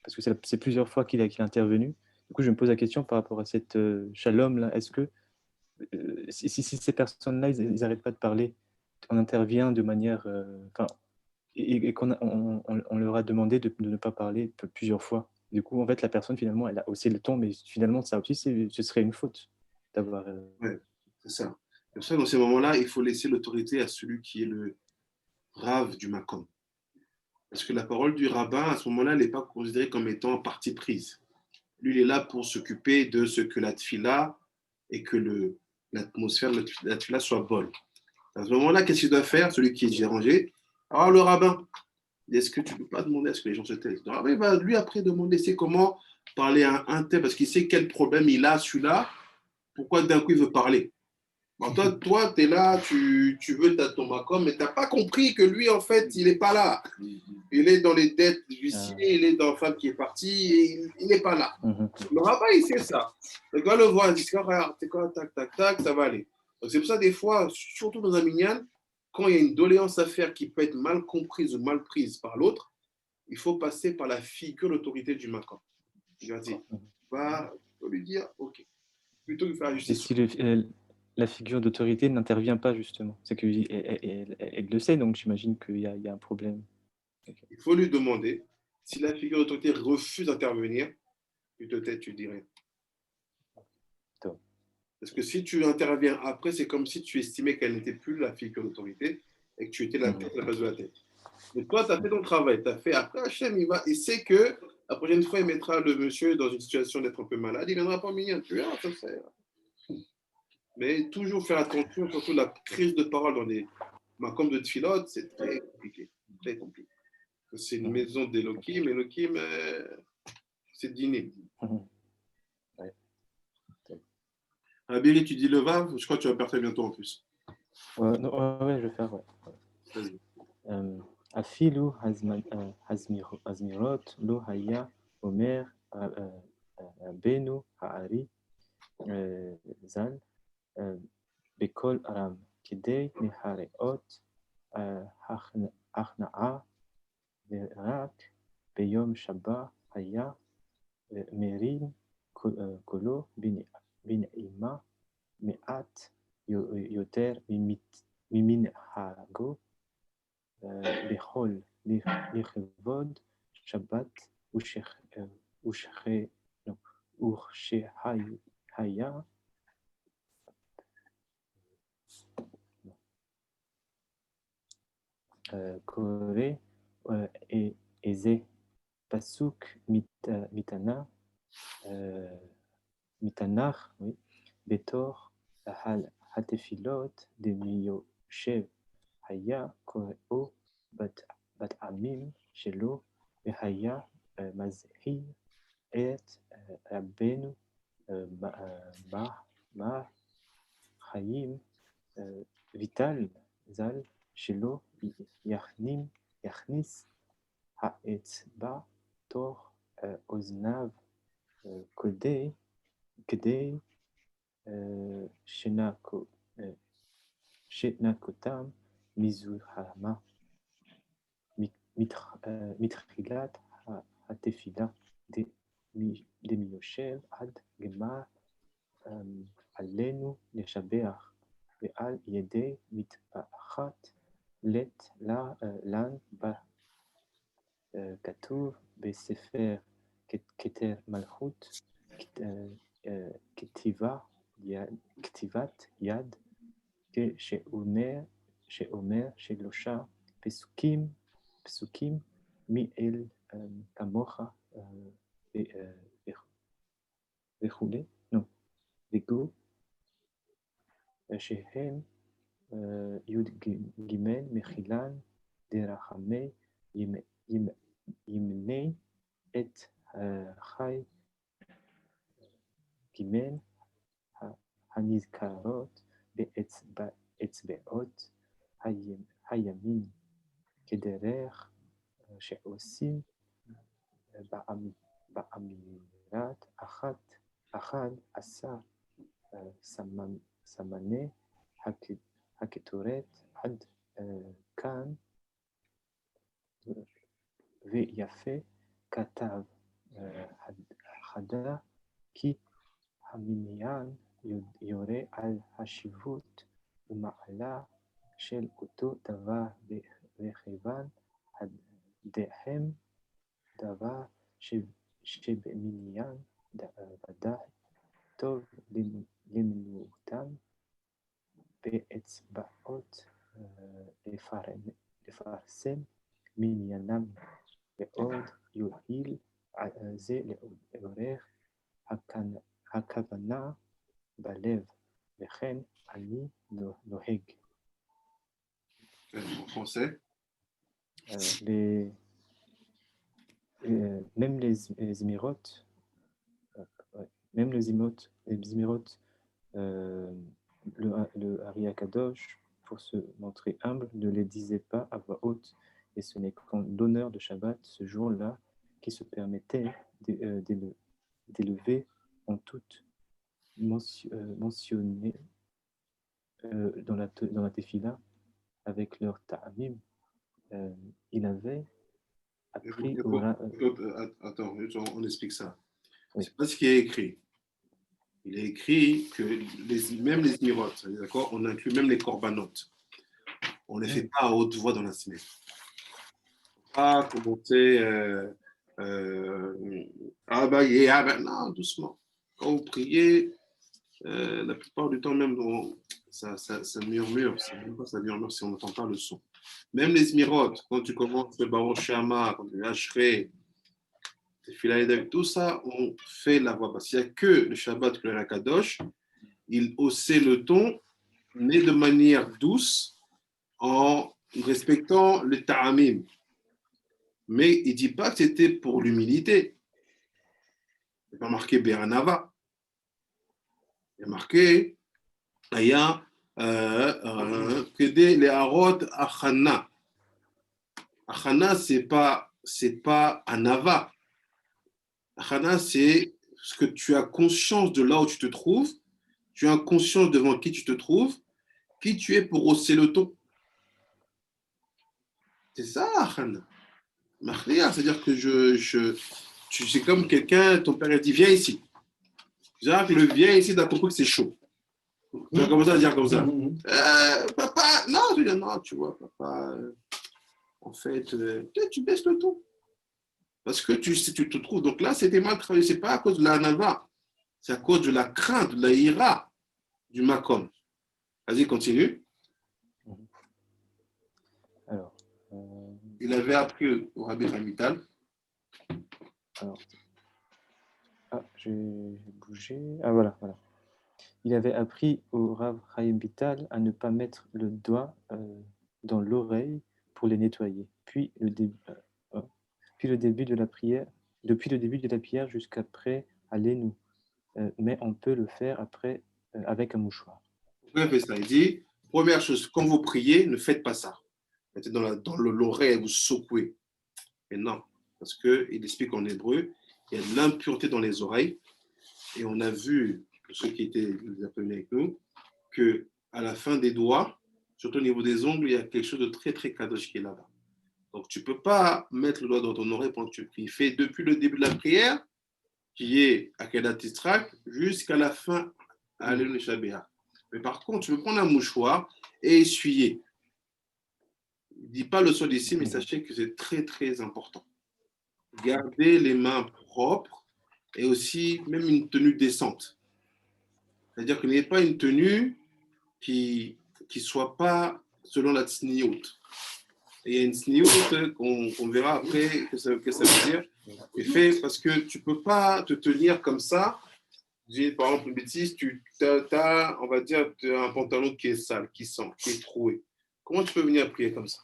parce que c'est plusieurs fois qu'il est intervenu. Du coup, je me pose la question par rapport à cette shalom-là. Est-ce que si ces personnes-là, ils n'arrêtent pas de parler, on intervient de manière... et qu'on on leur a demandé de ne pas parler plusieurs fois. Du coup, en fait, la personne, finalement, elle a haussé le ton, mais finalement, ça aussi, ce serait une faute d'avoir... Ouais, c'est ça. C'est pour ça, dans ces moments-là, il faut laisser l'autorité à celui qui est le rave du Makom. Parce que la parole du rabbin, à ce moment-là, elle n'est pas considérée comme étant partie prise. Lui, il est là pour s'occuper de ce que la tfila et que l'atmosphère de la tfila soit bonne. À ce moment-là, qu'est-ce qu'il doit faire, celui qui est dérangé? Alors, le rabbin, est-ce que tu ne peux pas demander à ce que les gens se taisent? Le rabbin va lui, après, demander c'est comment parler à un tel, parce qu'il sait quel problème il a, celui-là, pourquoi d'un coup il veut parler. Bon, toi tu es là, tu veux ton Macom, mais tu n'as pas compris que lui, en fait, il n'est pas là. Il est dans les dettes d'huissier, il est dans la femme qui est partie, et il n'est pas là. Le rabbin, il sait ça. Le gars le voit, il dit, regarde, c'est quoi, tac, tac, tac, ça va aller. Donc c'est pour ça, des fois, surtout dans un minyan, quand il y a une doléance à faire qui peut être mal comprise ou mal prise par l'autre, il faut passer par la figure d'autorité du Macom. Il va dire, va lui dire, ok. Plutôt que de faire la Et justice. si la figure d'autorité n'intervient pas, justement, c'est qu'elle le sait, donc j'imagine qu'il y a un problème. Il faut lui demander. Si la figure d'autorité refuse d'intervenir, tu te tais, tu dis rien. Parce que si tu interviens après, c'est comme si tu estimais qu'elle n'était plus la figure d'autorité et que tu étais la tête à la place de la tête. Mais toi, tu as fait ton travail. Tu as fait après Hachem, il sait que la prochaine fois, il mettra le monsieur dans une situation d'être un peu malade. Il ne viendra pas mignon. Tu verras, ça c'est. Mais toujours faire attention, surtout la crise de parole dans les macombes de Tfilot, c'est très compliqué. Très compliqué. C'est une maison d'Elohim. Elohim, c'est dîner. Ouais. Abiri, tu dis le Vav, je crois que tu vas partir bientôt en plus. Ouais, je vais faire, ouais. Vas-y. Afilu Hazmirot, Lo Haya, Omer, Benu, Haari, Zal, Bekol Aram, Kidei, Nehareot, Achnaa, Verak, Beyom Shabbat, Haya, Merin, Kolo, Bin'ima, Me'at, Yoter, Mimin Hago, Bechol, Lichevod, Shabbat, Urshehaya, Kore, et Eze, Pasuk, Mitana, Mitanach, oui, Betor, Hatefilot, Demiyoshev, Haya, Koreo, Bat Amim, Shelo, Behaya, Mazhi, Et, Rabbeinu, Ma, Chaim, Vital, Zal, Shelo, Yachnis, Ha'etzba, Tor, Oznav, Kodei, Kdei, Shenakotam, Mizuhama, Mitrilat, Hatefila, Demiyoshev, Ad Gemar, Alenu, Yeshabeach, ועל ידי מטפחת לן כתוב בספר כתר מלכות כתיבת יד שאומר 3 פסוקים מי אל כמוך וכולי, וגו שהם י"ג מחילן דרחמי ימני את חי ג' הנזכרות באצבעות הימין כדרך שעושים באמירת 11 סמני הקטורת עד כאן ויפה כתב חדה כי המניין יורה על חשיבות ומעלה של אותו דבר וכיוון דהם דבר שבמניין ודאי טוב למנותם באצבעות לפרסם מניינם ועוד יועיל זה לעורר הכוונה בלב, וכן אני נוהג. En français, Même les Zmirot, le Ari Akadosh, pour se montrer humble, ne les disait pas à voix haute, et ce n'est qu'en l'honneur de Shabbat, ce jour-là, qui se permettait d'élever en toute mentionné dans la tefila avec leur ta'amim. Il avait appris Attends, on explique ça. Oui. C'est pas ce qui est écrit. Il est écrit que même les Zmirot, d'accord, on inclut même les corbanotes. On ne les fait pas à haute voix dans la semaine. Pas commencer non, doucement. Quand vous priez, la plupart du temps même ça murmure, ça murmure si on n'entend pas le son. Même les Zmirot, quand tu commences le Baruch Shama, quand tu Ashrei, tout ça, on fait la voix basse. Il n'y a que le Shabbat, que le Rakadosh, il haussait le ton, mais de manière douce, en respectant le ta'amim. Mais il ne dit pas que c'était pour l'humilité. Il n'y a pas marqué Beranava. Il y a marqué Aya Kede Leharot Achana. Achana, c'est pas Anava. Achana, c'est ce que tu as conscience de là où tu te trouves, tu as conscience devant qui tu te trouves, qui tu es pour hausser le ton. C'est ça, Achana. C'est-à-dire que c'est comme quelqu'un, ton père dit, viens ici. Jacques, le viens ici, t'as compris que c'est chaud. Tu vas commencer à dire comme ça. Papa, non, je dis non, tu vois, papa, en fait, tu baisses le ton. Parce que tu te trouves. Donc là, c'était mal travaillé. Ce n'est pas à cause de la nava, c'est à cause de la crainte, de la ira du makom. Vas-y, continue. Alors, il avait appris au Rabbi Hamital. Alors, j'ai bougé. Ah, voilà. Il avait appris au Rav Chaim Vital à ne pas mettre le doigt dans l'oreille pour les nettoyer. Puis le début de la prière, depuis le début de la prière jusqu'après allez-nous. Mais on peut le faire après avec un mouchoir. Pourquoi il fait ça? Il dit, première chose, quand vous priez, ne faites pas ça. Mettez dans l'oreille, vous secouez. Mais non, parce qu'il explique en hébreu, il y a de l'impureté dans les oreilles. Et on a vu, pour ceux qui étaient appelés avec nous, qu'à la fin des doigts, surtout au niveau des ongles, il y a quelque chose de très, très kadosh qui est là-bas. Donc, tu ne peux pas mettre le doigt dans ton oreille pendant que tu pries. Fais depuis le début de la prière, qui est à Kedat Tistrak, jusqu'à la fin, Alléluia Shabbat. Mais par contre, tu peux prendre un mouchoir et essuyer. Il ne dit pas le sol ici, mais sachez que c'est très, très important. Gardez les mains propres et aussi même une tenue décente. C'est-à-dire que n'ayez pas une tenue qui ne soit pas selon la tsniout. Et il y a une sniout qu'on verra après que ça veut dire. Et fait parce que tu ne peux pas te tenir comme ça. J'ai par exemple une bêtise, tu as, on va dire, un pantalon qui est sale, qui sent, qui est troué. Comment tu peux venir prier comme ça?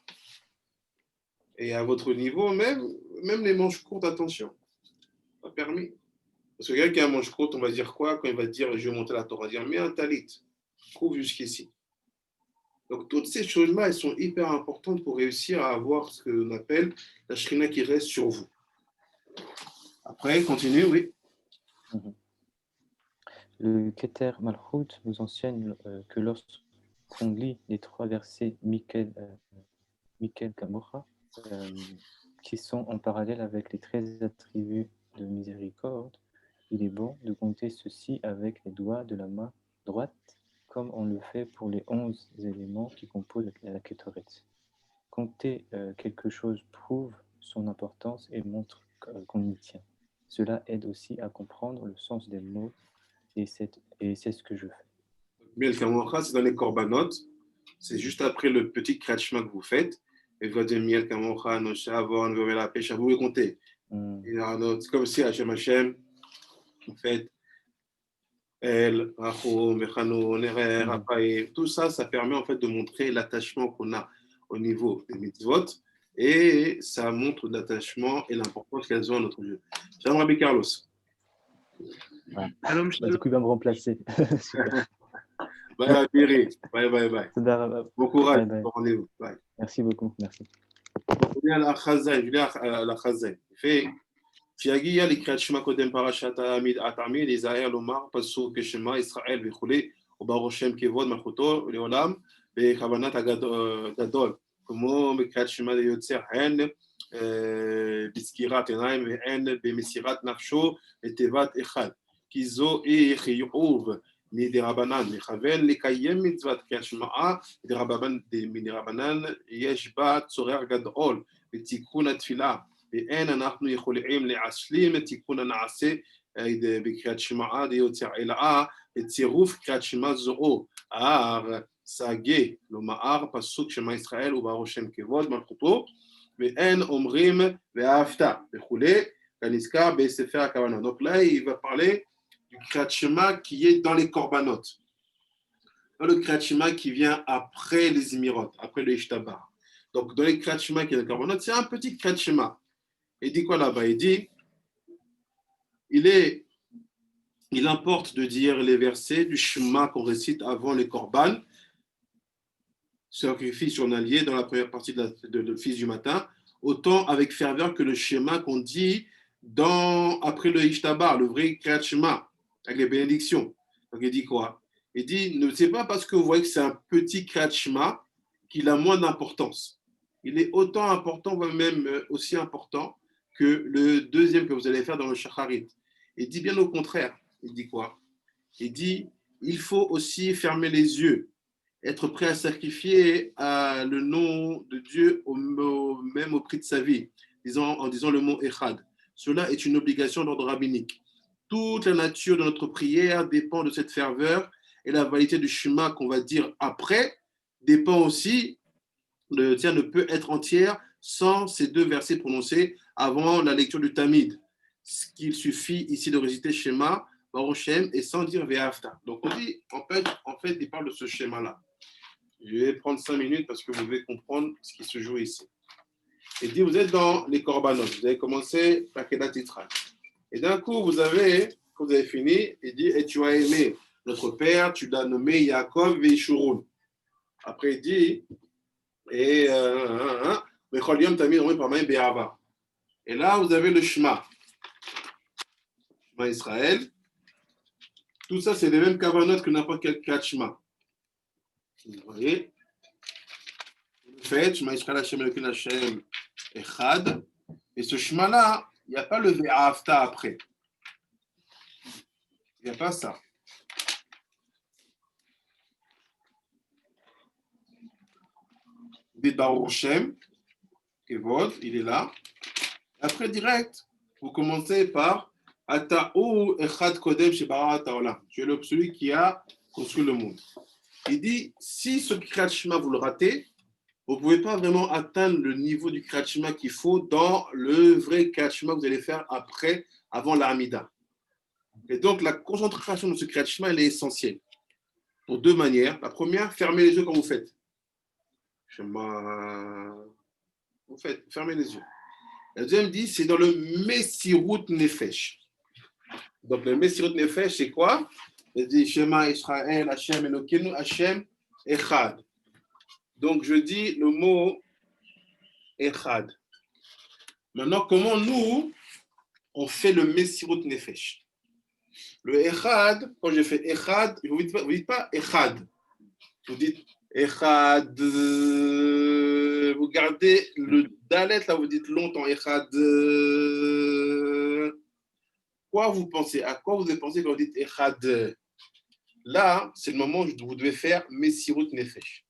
Et à votre niveau, même les manches courtes, attention, pas permis. Parce que quelqu'un qui a un manche courte, on va dire quoi quand il va dire je vais monter la Torah? On va dire mets un talit, couvre jusqu'ici. Donc, toutes ces choses-là, elles sont hyper importantes pour réussir à avoir ce qu'on appelle la shrina qui reste sur vous. Après, continue, oui. Le Keter Malchut nous enseigne que lorsqu'on lit les 3 versets Mikel Kamocha, qui sont en parallèle avec les 13 attributs de miséricorde, il est bon de compter ceci avec les doigts de la main droite, comme on le fait pour les 11 éléments qui composent la Ketoret. Compter quelque chose prouve son importance et montre qu'on y tient. Cela aide aussi à comprendre le sens des mots et c'est ce que je fais. Miel Kamocha, c'est dans les korbanot. C'est juste après le petit kratchma que vous faites. Et vous allez dire Miel Kamocha, Nosha, Avon, Vovela, Pesha, vous pouvez compter. C'est comme si Hachem, vous faites El, Rachom, Bechano, Nerer, Rapaï. Tout ça, ça permet en fait de montrer l'attachement qu'on a au niveau des mitzvot et ça montre l'attachement et l'importance qu'elles ont à notre Dieu. Shalom Rabbi Carlos. Ouais. Du coup, il va me remplacer. Super. Bye bye, bye. Bon courage, bye. Bon rendez-vous. Bye. Merci beaucoup, merci. Je viens à la Chazan. Il fait כשיגיע לקראת שמע קודם פרשת התעמיד, ייזהר לומר פסוק כשמע ישראל וכו', וברוך שם כבוד מלכותו לעולם, בכוונת הגדול, כמו בקריאת שמע ליוצר, הן בסגירת עיניים והן במסירת נפשו לתיבת אחד, כי זו היא חיוב מדרבנן, לכוון לקיים מצוות קריאת שמע מדרבנן, יש בה צורך גדול בתיקון התפילה, ואין אנחנו יכולים להשלים את תיקון הנעשה בקריאת שמע דיוצר, אלא בצירוף קריאת שמע זו, סגה, לומר פסוק שמע ישראל וברוך שם כבוד מלכותו, ואין אומרים ואהבת וכולי, כנזכר בספר הכוונות. Donc là, il va parler du Kriyat Shema qui est dans les korbanot. Dans le Kriyat Shema qui vient après les Imirot, après le Ishtabar. Donc dans les Kriyat Shema qui est dans les korbanot, c'est un petit Kriyat Shema. Il dit quoi là-bas? Il dit, il importe de dire les versets du Shema qu'on récite avant les korban, sacrifice journalier dans la première partie de l'office du matin, autant avec ferveur que le Shema qu'on dit après le Ishtabar, le vrai Kriyat Shema, avec les bénédictions. Donc il dit quoi? Il dit, ne c'est pas parce que vous voyez que c'est un petit Kriyat Shema qu'il a moins d'importance. Il est autant important, voire même aussi important que le deuxième que vous allez faire dans le Shacharit. Il dit bien au contraire. Il dit quoi? Il dit, il faut aussi fermer les yeux, être prêt à sacrifier le nom de Dieu même au prix de sa vie, en disant le mot Echad. Cela est une obligation d'ordre rabbinique. Toute la nature de notre prière dépend de cette ferveur et la validité du Shema qu'on va dire après dépend aussi, ne peut être entière sans ces 2 versets prononcés avant la lecture du Tamid. Ce qu'il suffit ici de réciter Shema, Baruch Shem, et sans dire Ve'afta. Donc on dit, en fait, il parle de ce schéma-là. Je vais prendre 5 minutes parce que vous devez comprendre ce qui se joue ici. Il dit, vous êtes dans les korbanot, vous avez commencé la Kedat Yitrak. Et d'un coup, quand vous avez fini, il dit, et tu as aimé notre père, tu l'as nommé Yaakov Veishurun. Après, il dit, et et là, vous avez le Shema. Shema Israël. Tout ça, c'est les mêmes kavanot que n'importe quel Kriyat Shema. Vous voyez? Vous faites Shema Israël Hashem Elokeinu Hashem Echad. Et ce Shema-là, il n'y a pas le Ve'afta après. Il n'y a pas ça. dites Baruch Shem, Kevod, il est là. Après, direct, vous commencez par Ata'u Echad Kodem Shebara Ta'olam. Tu es celui qui a construit le monde. Il dit, si ce Kriyat Shema, vous le ratez, vous ne pouvez pas vraiment atteindre le niveau du Kriyat Shema qu'il faut dans le vrai Kriyat Shema que vous allez faire après, avant l'Amida. Et donc, la concentration de ce Kriyat Shema, elle est essentielle. Pour deux manières. La première, fermez les yeux quand vous faites. Shema. Vous faites, fermez les yeux. La deuxième dit, c'est dans le Messirut Nefesh. Donc, le Messirut Nefesh, c'est quoi? Il dit Shema Israël, Hashem Elokeinu, Hashem Echad. Donc, je dis le mot Echad. Maintenant, comment nous, on fait le Messirut Nefesh? Le Echad, quand je fais Echad, vous ne dites pas Echad. Vous dites Echad. Vous gardez le Dalet, là, vous dites longtemps Echad. Quoi vous pensez? À quoi vous devez penser quand vous dites Echad? Là, c'est le moment où vous devez faire Messirut Nefesh.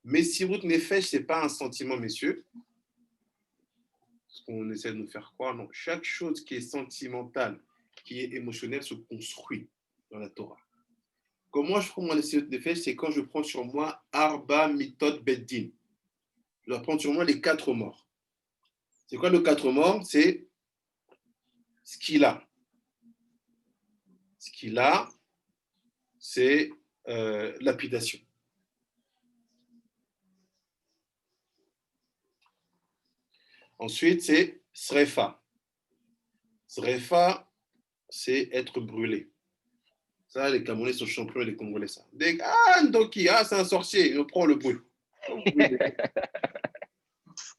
Messirut Nefesh, ce n'est pas un sentiment, messieurs. Ce qu'on essaie de nous faire croire, non. Chaque chose qui est sentimentale, qui est émotionnelle, se construit dans la Torah. Comment je prends mon Messirut Nefesh? C'est quand je prends sur moi Arba Mitot Beddin. Je dois prendre sur moi les 4 morts. C'est quoi le 4 morts? C'est ce qu'il a. Ce qu'il a, c'est lapidation. Ensuite, c'est Srefa. Srefa, c'est être brûlé. Ça, les Camerounais sont champions et les Congolais, ça. Ndoki, c'est un sorcier, il prend le brûle.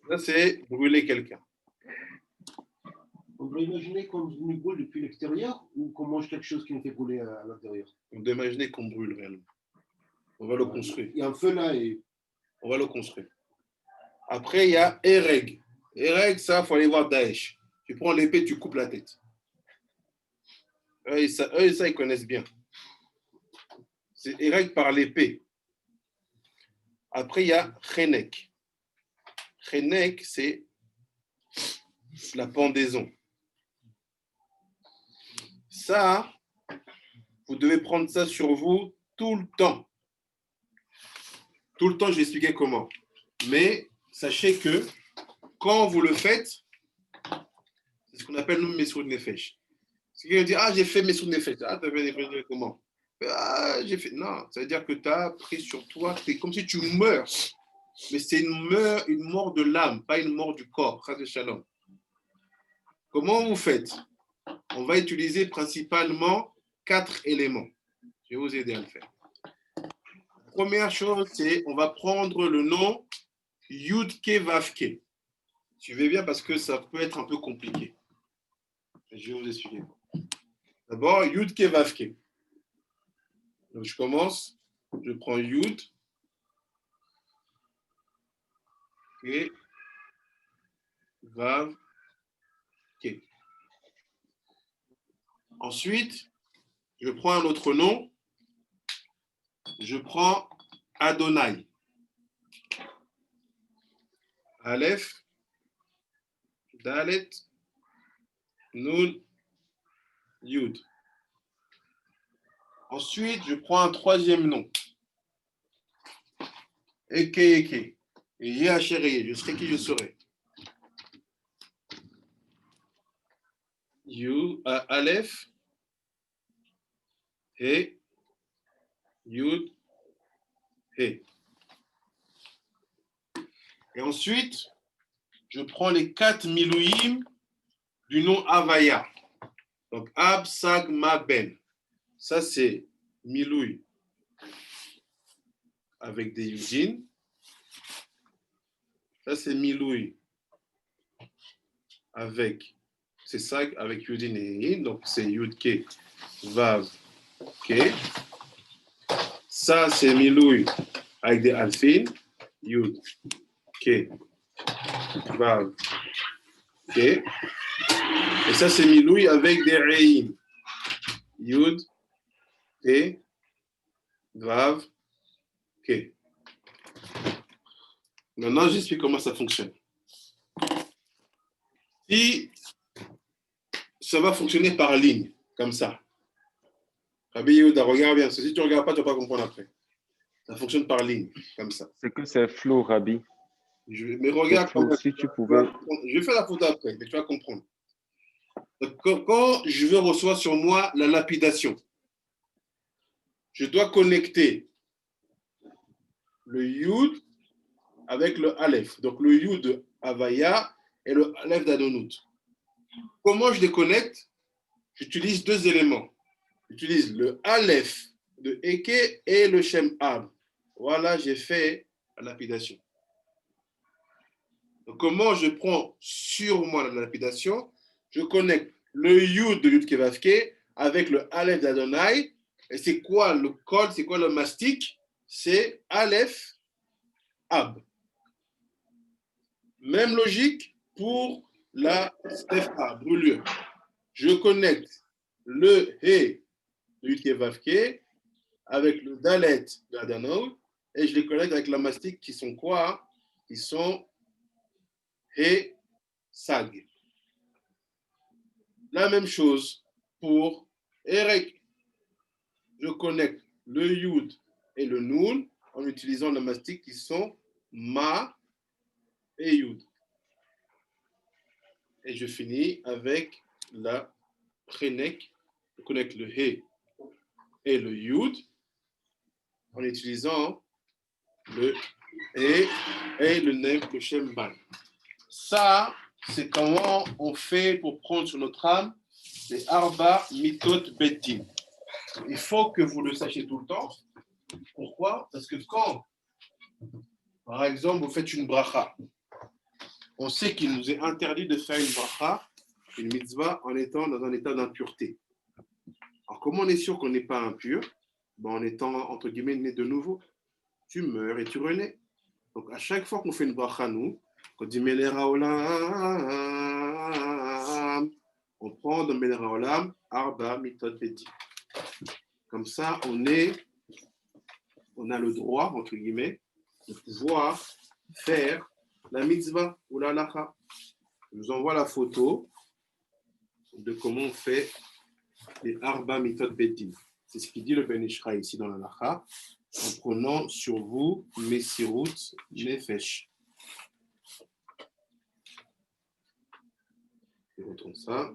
Ça, c'est brûler quelqu'un. On doit imaginer qu'on nous brûle depuis l'extérieur ou qu'on mange quelque chose qui nous fait brûler à l'intérieur? On doit imaginer qu'on brûle réellement. On va le construire. Il y a un feu là et... On va le construire. Après, il y a Ereg. Ereg, ça, il faut aller voir Daesh. Tu prends l'épée, tu coupes la tête. Eux, ça, ils connaissent bien. C'est Ereg par l'épée. Après, il y a Chenek. Chenek, c'est la pendaison. Ça, vous devez prendre ça sur vous tout le temps. Tout le temps, je vais expliquer comment. Mais sachez que quand vous le faites, c'est ce qu'on appelle nous Messirut Nefesh. C'est quelqu'un dit, j'ai fait Messirut Nefesh. Tu as fait Messirut Nefesh comment? J'ai fait. Non, ça veut dire que tu as pris sur toi, c'est comme si tu meurs. Mais c'est une mort de l'âme, pas une mort du corps. Chas v'shalom. Comment vous faites? On va utiliser principalement 4 éléments. Je vais vous aider à le faire. La première chose, c'est on va prendre le nom Yudke Vavke. Suivez bien parce que ça peut être un peu compliqué. Je vais vous expliquer. D'abord, Yudke Vavke. Donc, je commence. Je prends Yud. Et Vav. Okay. Ensuite, je prends un autre nom. Je prends Adonai. Aleph, Dalet, Nun, Yud. Ensuite, je prends un troisième nom. Eke, Eke. Et Yehachereye, je serai qui je serai. Aleph, He, Yud, He. Et ensuite, je prends les 4 milouïm du nom Havaya. Donc, Ab, Sag, Ma, Ben. Ça, c'est milouï avec des yudin. Ça, c'est milouï avec, c'est Sag avec yudin et yin. Donc, c'est Yudke, Vav, Ke. Ça, c'est milouï avec des alfin. Yud, Ke, Vav, Ke. Et ça, c'est milouï avec des re'im. Yud, Ke, Vav, Ke. Maintenant, j'explique comment ça fonctionne. Si ça va fonctionner par ligne, comme ça. Rabbi Yehuda, regarde bien. Si tu ne regardes pas, tu ne vas pas comprendre après. Ça fonctionne par ligne, comme ça. C'est que c'est flou, Rabbi. Mais regarde flou. Si tu pouvais. Je vais faire la photo après, mais tu vas comprendre. Donc, quand je veux recevoir sur moi la lapidation, je dois connecter le Yud avec le Aleph. Donc, le Yud de Havaya et le Aleph d'Adonut. Comment je les connecte? J'utilise deux éléments. J'utilise le Aleph de Eke et le Shem Ab. Voilà, j'ai fait la lapidation. Donc, comment je prends sur moi la lapidation? Je connecte le Yud de Yud Kevavke avec le Aleph d'Adonai. Et c'est quoi le code? C'est quoi le mastic? C'est Aleph Ab. Même logique pour la Stefa, brûlure. Je connecte le He de Yud Kevavke avec le Dalet d'Adonai et je les connecte avec la mastic qui sont quoi? Qui sont He Sag. La même chose pour Erek. Je connecte le Yud et le Nun en utilisant la mastic qui sont Ma et Yud. Et je finis avec la Prenek. Je connecte le He et le Yud en utilisant le He et le Nem, le Shem Ban. Ça, c'est comment on fait pour prendre sur notre âme les Arba Mitot Beddin. Il faut que vous le sachiez tout le temps. Pourquoi? Parce que quand, par exemple, vous faites une bracha, on sait qu'il nous est interdit de faire une bracha, une mitzvah, en étant dans un état d'impureté. Alors, comment on est sûr qu'on n'est pas impur? En étant, entre guillemets, né de nouveau. Tu meurs et tu renais. Donc, à chaque fois qu'on fait une bracha, nous, on dit Melera Olam, on prend dans Melera Olam Arba Mitot Beddin. Comme ça, on a le droit, entre guillemets, de pouvoir faire la mitzvah ou la halacha. Je vous envoie la photo de comment on fait les Arba Mitot Beddin. C'est ce qu'il dit le Ben Ishra ici dans la halacha, en prenant sur vous Messirut Nefesh. Je retourne ça.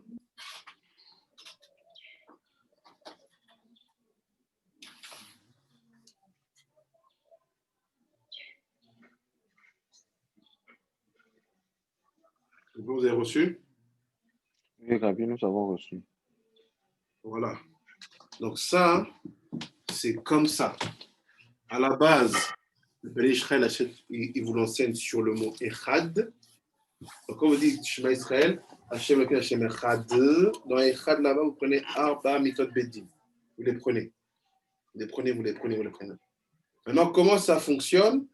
Vous avez reçu? Oui, Rabbi, nous avons reçu. Voilà. Donc ça, c'est comme ça. À la base, le Ben Israël, il vous l'enseigne sur le mot Echad. Donc quand vous dites Shema Israël, Hashem Elohim Hashem Echad, dans Echad là-bas, vous prenez Arba Mitot Beddin. Vous les prenez. Vous les prenez. Maintenant, comment ça fonctionne?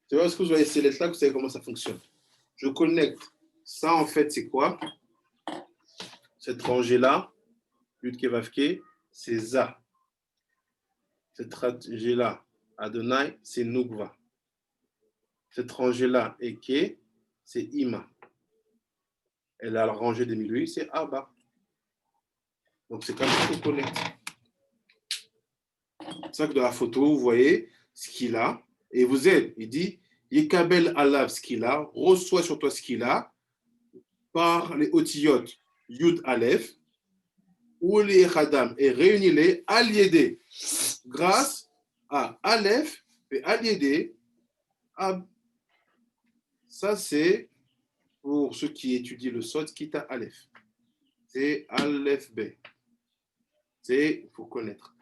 C'est parce que vous voyez ces lettres-là, vous savez comment ça fonctionne. Je connecte. Ça, en fait, c'est quoi? Cette rangée-là, Yud Kevavke, c'est Za. Cette rangée-là, Adonai, c'est Nugva. Cette rangée-là, Eke, c'est Ima. Et la rangée de milieu, c'est Abba. Donc, c'est comme ça qu'on connecte. C'est ça que dans la photo, vous voyez ce qu'il a. Et vous êtes, il dit, Yekabel Alav ce qu'il a, reçoit sur toi ce qu'il a, par les otiyot Yud Aleph, ou les Echadam, et réunis-les à l'Yédé, grâce à Aleph et à l'Yédé, Ab. Ça, c'est pour ceux qui étudient le Sod, Kita Aleph. C'est Aleph B. Il faut connaître.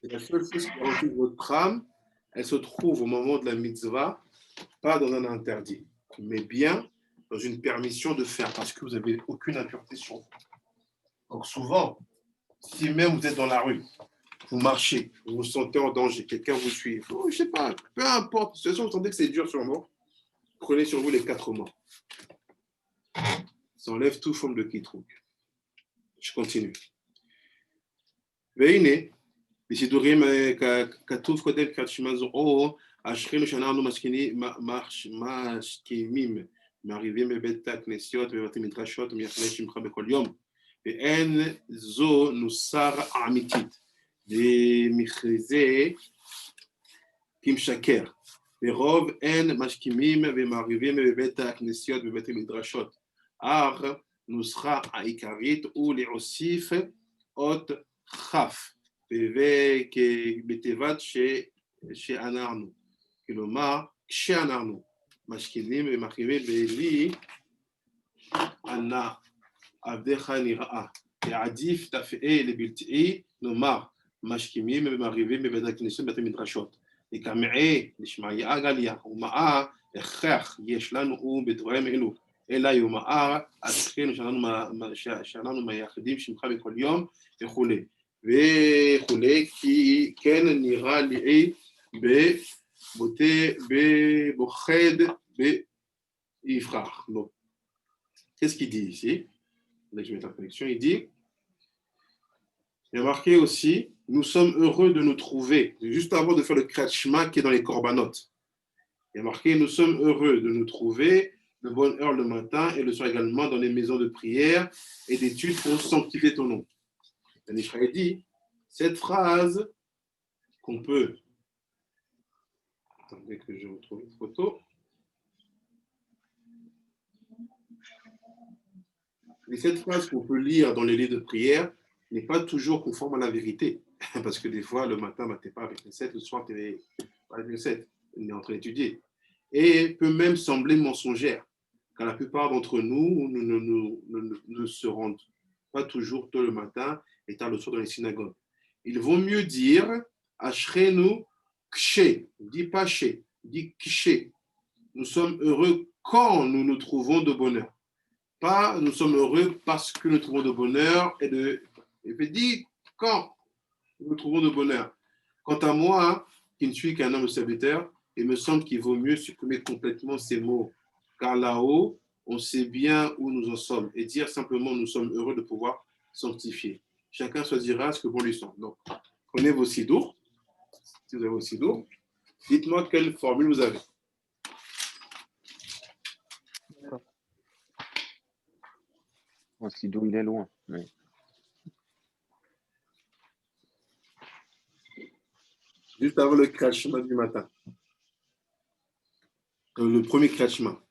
C'est la seule chose qui remplit votre âme, elle se trouve au moment de la mitzvah, pas dans un interdit, mais bien dans une permission de faire, parce que vous n'avez aucune impureté sur vous. Donc souvent, si même vous êtes dans la rue, vous marchez, vous vous sentez en danger, quelqu'un vous suit, je ne sais pas, peu importe, de toute façon, vous sentez que c'est dur sur moi, prenez sur vous les 4 mois. Ça enlève toute forme de kitrouk. Je continue. והנה, בשידורים כתוב קודם קריאת שמע זו, או אשרינו שאנחנו משכימים, מעריבים בבית הכנסיות ובבתי מדרשות ומייחדי שמך בכל יום, ואין זו נוסר אמיתית, ומכריזה כמשקר. ברוב אין משכימים ומעריבים בבית הכנסיות ובבתי מדרשות, אך נוסחה העיקרית הוא להוסיף אות כף, בתיבת שאנחנו, כלומר, כשאנחנו משכילים ומחריבים בלי ענה עבדך נראה, ועדיף תפעה לבלתי, נאמר, משכימים ומחריבים בבית הכנסיות ובבתי מדרשות. לקמעי לשמעיה גליה, ומעה הכרח יש לנו בדברים אלו, אלא יומעה אשרינו שאנחנו מייחדים שמך בכל יום וכולי. וכולי, כי כן נראה לי בבוחד ביפרח. Donc, qu'est-ce qu'il dit ici? Là, je mets la connexion. Il dit, il y a marqué aussi, nous sommes heureux de nous trouver, juste avant de faire le Kriyat Shema qui est dans les Korbanot. Il y a marqué, nous sommes heureux de nous trouver de bonne heure le matin et le soir également dans les maisons de prière et d'études pour sanctifier ton nom. Et Israël dit, cette phrase qu'on peut, attendez que je retrouve une photo, et cette phrase qu'on peut lire dans les livres de prière n'est pas toujours conforme à la vérité, parce que des fois, le matin, tu n'es pas avec les 7, le soir, tu n'es pas avec les 7, on est en train d'étudier, et peut même sembler mensongère, car la plupart d'entre nous ne se rendent pas toujours tôt le matin et tard le soir dans les synagogues. Il vaut mieux dire Ashrenu Kshe, dit pas She, dit Kshe. Nous sommes heureux quand nous nous trouvons de bonheur. Pas nous sommes heureux parce que nous trouvons de bonheur et dit quand nous nous trouvons de bonheur. Quant à moi, qui ne suis qu'un homme serviteur, il me semble qu'il vaut mieux supprimer complètement ces mots, car là-haut, on sait bien où nous en sommes et dire simplement nous sommes heureux de pouvoir sanctifier. Chacun choisira ce que bon lui semble. Donc, prenez vos sidours. Si vous avez vos sidours, dites-moi quelle formule vous avez. Mon sido, il est loin. Oui. Juste avant le Kriyat Shema du matin. Le premier Kriyat Shema.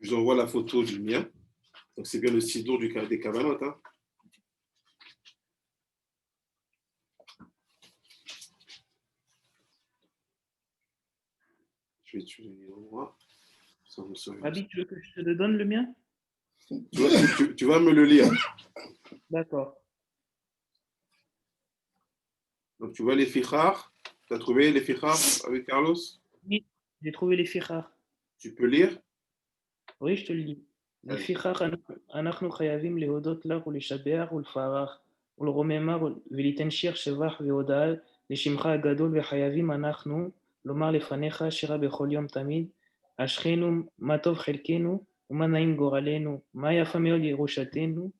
Je vous envoie la photo du mien. Donc, c'est bien le sidour des Kavanot. Hein. Je vais tuer les endroits. Rabbi, tu veux que je te le donne le mien? Tu vas me le lire. D'accord. Donc, tu vois les fichar. Tu as trouvé les fichar avec Carlos? Oui, j'ai trouvé les fichar. Tu peux lire? Oui, je te le lis. לפיכך אנחנו חייבים להודות לך ולשבח ולפארך ולרוממה וליתן שיר שבח והודאה לשמך הגדול, וחייבים אנחנו לומר לפניך שירה בכל יום תמיד. אשרינו, מה טוב חלקנו ומה נעים גורלנו, מה יפה מאוד ירושתנו.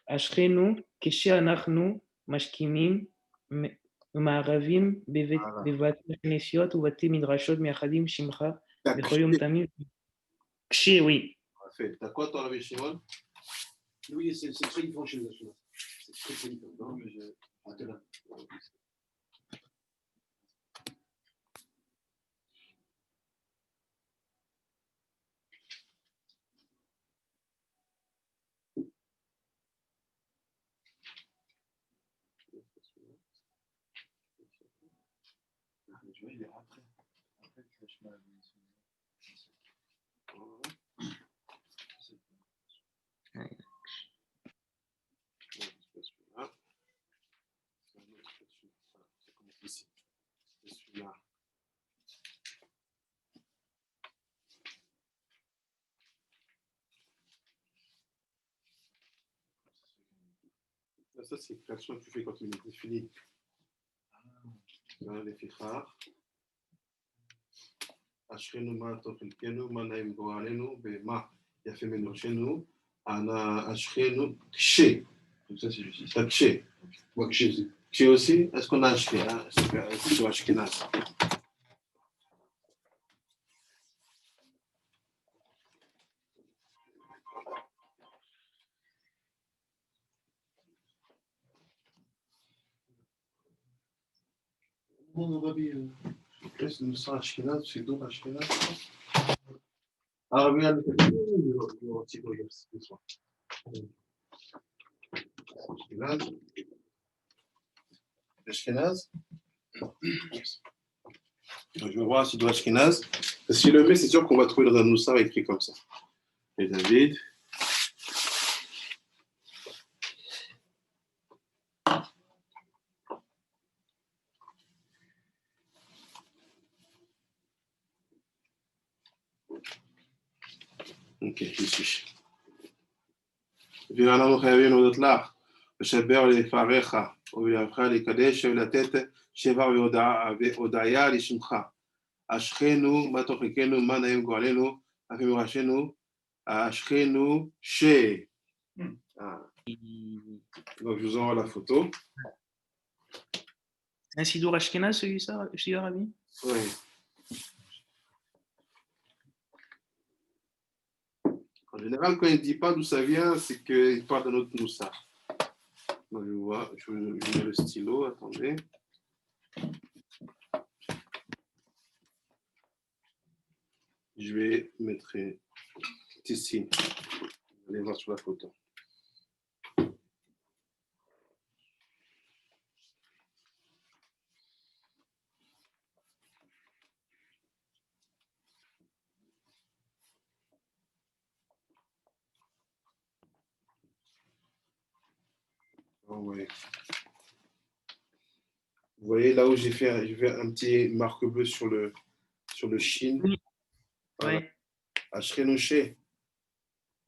אשרינו כשאנחנו משכימים ומערבים בבתי כנסיות ובתי מדרשות מייחדים שמך בכל יום תמיד. כשה, oui. T'as quoi, toi, Rabbi Shimon? Oui, c'est très différent chez nous. C'est très, très différent. Non, mais je... Attends là. Tu vois, il est après. Après, tu vas ça, c'est l'action que tu fais quand tu es fini. Les fichar. Ashrenu ma tov elkenu, ma naim go'alenu, ma yafeh menoshenu, Ashkenu, Kshe. Comme ça, c'est juste. Pas Kshe. Moi, que je sais. Kshe aussi? Est-ce qu'on a Ashke? Super, c'est plutôt Ashkenaz. Bon, Rabbi, qu'est-ce que nous sommes Ashkenaz? C'est donc Ashkenaz? Rabbi, Ashkenaz. Je vais voir si c'est Ashkenaz. Si le met, c'est sûr qu'on va trouver dans un Moussar écrit comme ça. Et David. Ok, je suis. ואנחנו חייבים להודות לך, לשבר ולפארך, ולהפך לקדש ולתת שבח והודיה לשמך. אשכנו, מה תוכיחנו, מה נעים גואלנו, אף אם ראשנו, אשכנו ש... Donc je vous envoie la photo. C'est un Sidour Ashkenaz, celui-là, Rabbi? Oui. En général, quand il ne dit pas d'où ça vient, c'est qu'il parle d'un autre Moussa. Donc, je vois, je mets le stylo, attendez. Je vais mettre un petit signe. Vous allez voir sur la photo. Ouais. Vous voyez là où j'ai fait un petit marque bleu sur le shin. Oui. Voilà. Ouais. Ashrenouché.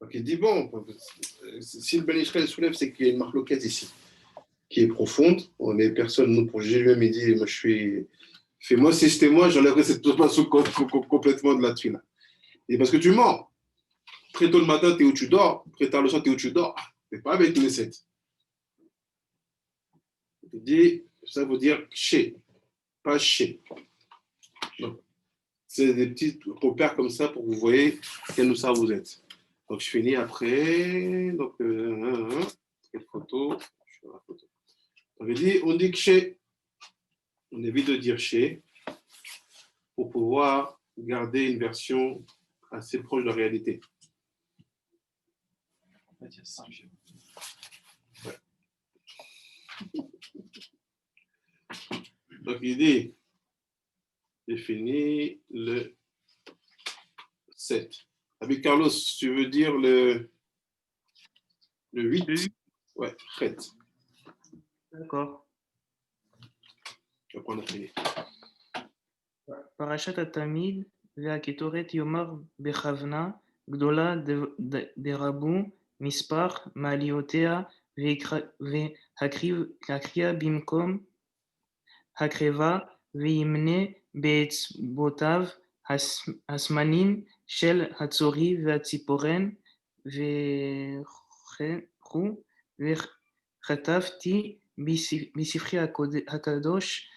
Donc il dit bon, si le Ben Israël soulève, c'est qu'il y a une marque loquette ici, qui est profonde. On est personne, nous, pour juger lui-même, il dit moi je suis. Fais-moi si c'était moi, j'enlèverais cette façon complètement de la tuile. Et parce que tu mens. Très tôt le matin, tu es où tu dors. Très tard le soir, tu es où tu dors. Tu n'es pas avec les 7. Il dit, ça veut dire chez, pas chez. Donc, c'est des petits repères comme ça pour que vous voyez quel nous ça vous êtes. Donc, je finis après. Donc, quelle photo? Je fais la photo. On dit que chez. On évite de dire chez pour pouvoir garder une version assez proche de la réalité. En fait, il y a 5 chez vous. Donc, il dit, j'ai fini le 7. Avec Carlos, tu veux dire le 8? Ouais, Chet. D'accord. Après, on a fini. פרשת התלמיד והקטורת יאמר בכוונה גדולה דרבו מספר מעליותיה והקריאה במקום הקרבה וימנה באצבעותיו השמנים של הצורי והציפורן וכתבתי בספרי הקדוש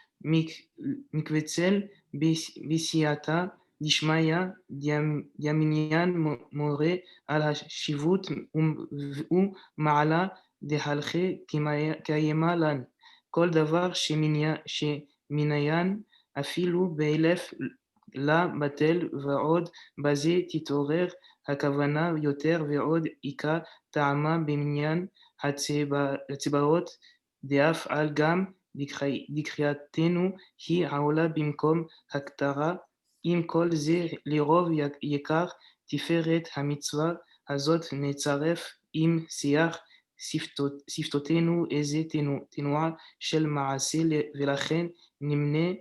מקבצל בסייעתא דשמיא דמניין מורה על השיבות ומעלה דהלכי קיימה לן כל דבר שמניין אפילו באלף לה בטל ועוד בזה תתעורר הכוונה יותר ועוד עיקר טעמה במניין הצבאות דאף על גם דקריאתנו היא העולה במקום הכתרה עם כל זה לרוב יקר תפארת המצווה הזאת נצרף עם שיח שפתותינו איזה תנועה של מעשה ולכן נמנה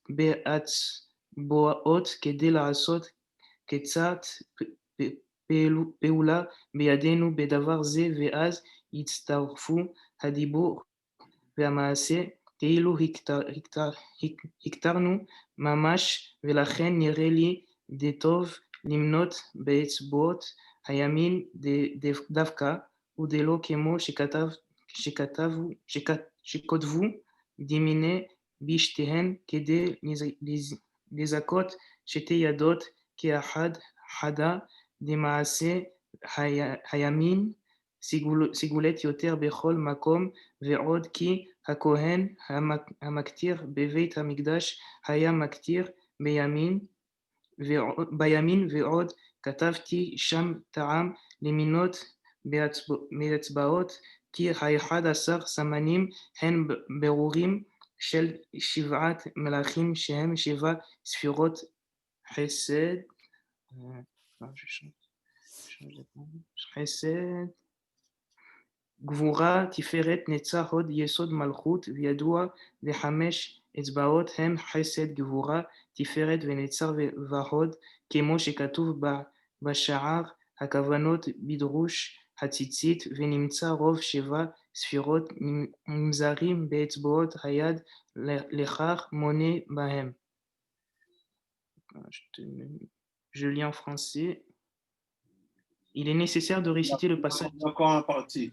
בהצבעות כדי לעשות קצת פעולה בידינו בדבר זה ואז יצטרפו הדיבור והמעשה כאילו הכתרנו ממש ולכן נראה לי די טוב למנות באצבעות הימין דווקא, ודלא כמו שכתבו דמיני בשתיהן כדי לזכות שתי ידות כאחד חדה, למעשה הימין סגולת יותר בכל מקום, ועוד כי הכהן המקטיר בבית המקדש היה מקטיר בימין, ועוד כתבתי שם טעם למנות באצבעות, כי 11 סמנים הם ברורים של 7 מלאכים שהם 7 ספירות חסד, גבורה, תפארת, נצח, הוד, יסוד, מלכות, וידוע וחמש אצבעות הם חסד, גבורה, תפארת ונצח והוד, כמו שכתוב בשער הכוונות בדרוש הציצית, ונמצא רוב 7 ספירות נמזרים באצבעות היד, לכך מונה בהם. Je lis en français. Il est nécessaire de réciter le passage. Encore un parti.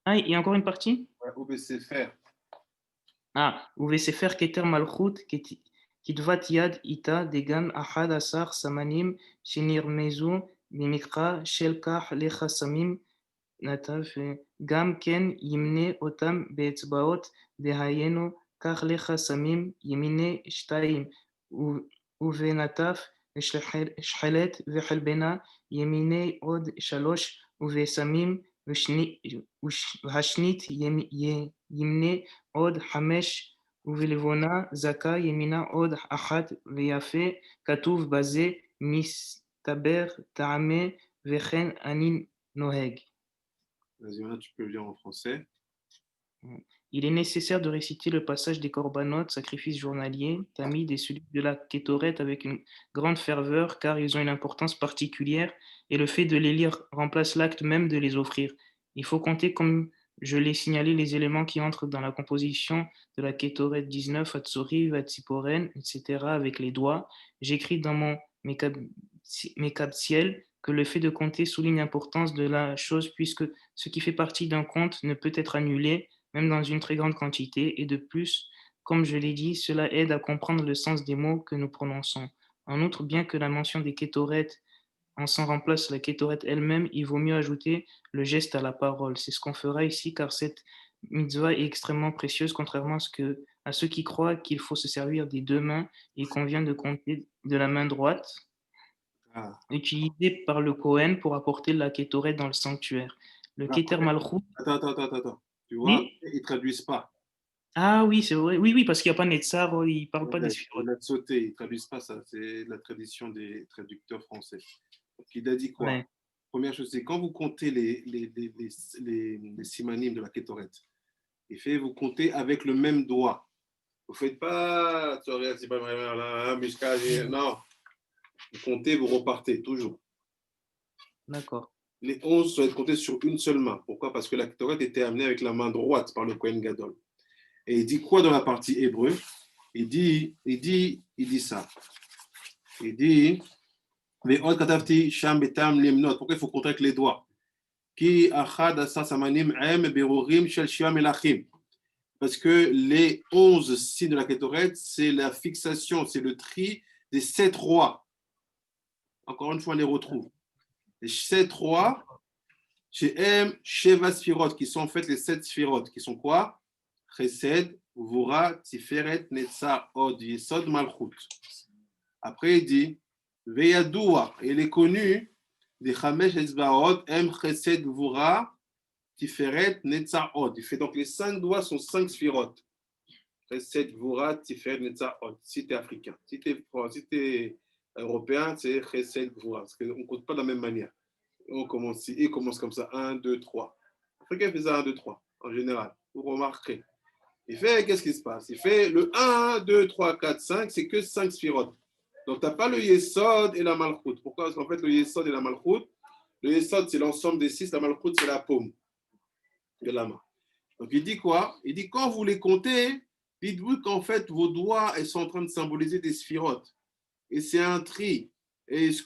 Ah, il y a encore une partie? Ouais, OBCFR. Ah, ובספר כתר מלכות, כתבת יד איתה דגם 11 סמנים שנרמזו במקרא של כך לחסמים נתב, גם כן ימנה אותם באצבעות, דהיינו כך לחסמים ימיני 2, ובנטף שחלת וחלבנה ימיני עוד 3, ובסמים והשנית ימנה עוד 5, ובלבונה זכה ימינה עוד 1, ויפה כתוב בזה מסתבר טעמה, וכן אני נוהג. Vas-y, maintenant tu peux lire en français. Il est nécessaire de réciter le passage des corbanotes, sacrifices journaliers, tamid et celui de la kétorette avec une grande ferveur, car ils ont une importance particulière et le fait de les lire remplace l'acte même de les offrir. Il faut compter, comme je l'ai signalé, les éléments qui entrent dans la composition de la kétorette 19, Hatsori, Vatsiporen, etc. avec les doigts. J'écris dans mon Mekabsiel que le fait de compter souligne l'importance de la chose, puisque ce qui fait partie d'un compte ne peut être annulé, même dans une très grande quantité, et de plus, comme je l'ai dit, cela aide à comprendre le sens des mots que nous prononçons. En outre, bien que la mention des kétorettes en s'en remplace la kétorette elle-même, il vaut mieux ajouter le geste à la parole. C'est ce qu'on fera ici, car cette mitzvah est extrêmement précieuse, contrairement à ceux qui croient qu'il faut se servir des 2 mains et qu'on vient de compter de la main droite, utilisée par le Kohen pour apporter la kétorette dans le sanctuaire. Le Keter Malchut. Attends. Tu vois, oui, ils ne traduisent pas. Ah oui, c'est vrai. Oui, parce qu'il n'y a pas Netzar, ils ne parlent pas des Sphirot. Il a sauté, ils ne traduisent pas ça. C'est la tradition des traducteurs français. Donc, il a dit quoi? Ouais. Première chose, c'est quand vous comptez les simanim de la kétorette, il fait vous comptez avec le même doigt. Vous ne faites pas, non. Vous comptez, vous repartez, toujours. D'accord. Les 11 doivent être comptés sur une seule main. Pourquoi? Parce que la kétorette était amenée avec la main droite par le Kohen Gadol. Et il dit quoi dans la partie hébreu? Il dit ça. Il dit, pourquoi il faut compter avec les doigts? Parce que les 11 signes de la kétorette, c'est la fixation, c'est le tri des 7 rois. Encore une fois, on les retrouve. Les 7 rois, chez M, Sheva Sphirot, qui sont en fait les 7 Sphirot, qui sont quoi? Chesed, Vura, Tiferet, Netzar, Od, Yesod, Malchut. Après, il dit, Veyadoua, il est connu, des Chamesh Ezbaot, M, Chesed, Vura, Tiferet, Netzar, Od. Il fait donc les 5 doigts sont 5 Sphirot. Chesed, Vura, Tiferet, Netzar, Od. Si tu es africain. Si tu es européen, c'est Chesed, Vura. Parce qu'on ne compte pas de la même manière. Il commence comme ça, 1, 2, 3. Africain fait ça 1, 2, 3, en général. Vous remarquerez. Il fait, qu'est-ce qui se passe? Il fait le 1, 2, 3, 4, 5, c'est que 5 sphirotes. Donc, tu n'as pas le Yesod et la Malchut. Pourquoi? Parce qu'en fait, le Yesod et la Malchut, le Yesod, c'est l'ensemble des 6, la Malchut, c'est la paume de la main. Donc, il dit quoi? Il dit, quand vous les comptez, dites-vous qu'en fait, vos doigts, ils sont en train de symboliser des sphirotes. Et c'est un tri. Et ce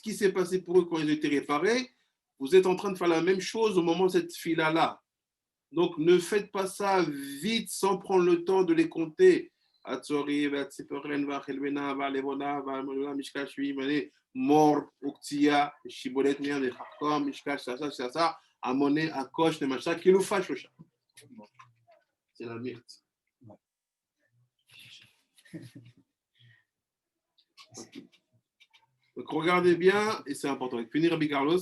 qui s'est passé pour eux quand ils ont été réparés, vous êtes en train de faire la même chose au moment de cette fila-là. Donc, ne faites pas ça vite sans prendre le temps de les compter. Mor, Uktia, Shibolet, Mishkash, Sasa, Amone, Akosh, Nemacha, Kiloufa, Shosha. C'est la myrte. Donc, regardez bien, et c'est important. Finir Rabbi Carlos.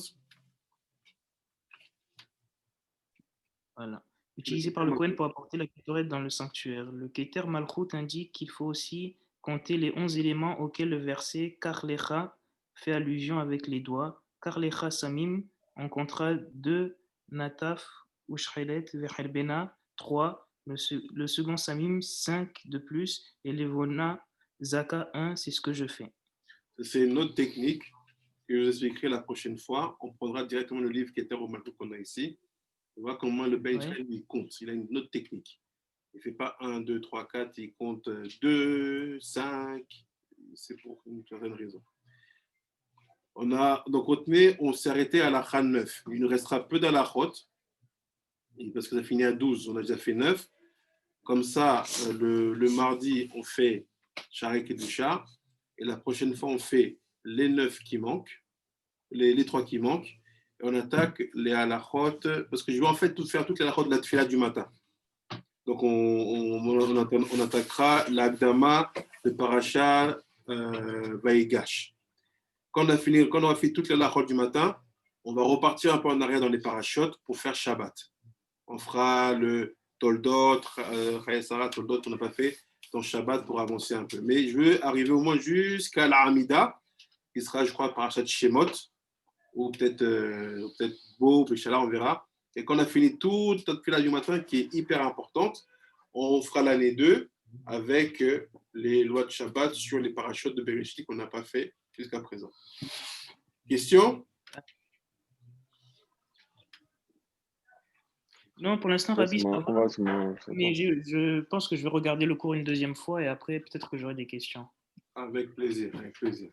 Voilà. Utilisé par le Kohen pour apporter la kétorette dans le sanctuaire. Le Keter Malchut indique qu'il faut aussi compter les 11 éléments auxquels le verset Karlecha fait allusion avec les doigts. Karlecha Samim, on comptera 2, Nataf, Ushrelet, Vecherbena, 3, le second Samim, 5 de plus, et Levona, Zaka, 1, c'est ce que je fais. C'est une autre technique que je vous expliquerai la prochaine fois. On prendra directement le livre Keter au Malchut qu'on a ici. On voit comment le Ben Israël il compte. Il a une autre technique. Il ne fait pas 1, 2, 3, 4, il compte 2, 5. C'est pour une certaine raison. Donc, retenez, on s'est arrêté à la Khan 9. Il nous restera peu d'alachot, parce que ça finit à 12. On a déjà fait 9. Comme ça, le mardi, on fait Sharek et Dusha. Et la prochaine fois, on fait les 9 qui manquent, les 3 qui manquent. Et on attaque les halachot, parce que je vais en fait faire toutes les halachot de la tefila du matin. Donc, on attaquera l'Agdama de Parasha Vaïgash. Quand on a fait toutes les halachot du matin, on va repartir un peu en arrière dans les parachutes pour faire Shabbat. On fera le Toldot, Chayesara, Toldot qu'on n'a pas fait dans Shabbat pour avancer un peu. Mais je veux arriver au moins jusqu'à la Hamida, qui sera, je crois, Parashat Shemot, ou peut-être Beau, Béchala, on verra. Et quand on a fini toute notre fila du matin, qui est hyper importante, on fera l'année 2 avec les lois de Shabbat sur les parachutes de Bereshit qu'on n'a pas fait jusqu'à présent. Question? Non, pour l'instant, Rabbi, ça va. Mais je pense que je vais regarder le cours une deuxième fois et après, peut-être que j'aurai des questions. Avec plaisir, avec plaisir.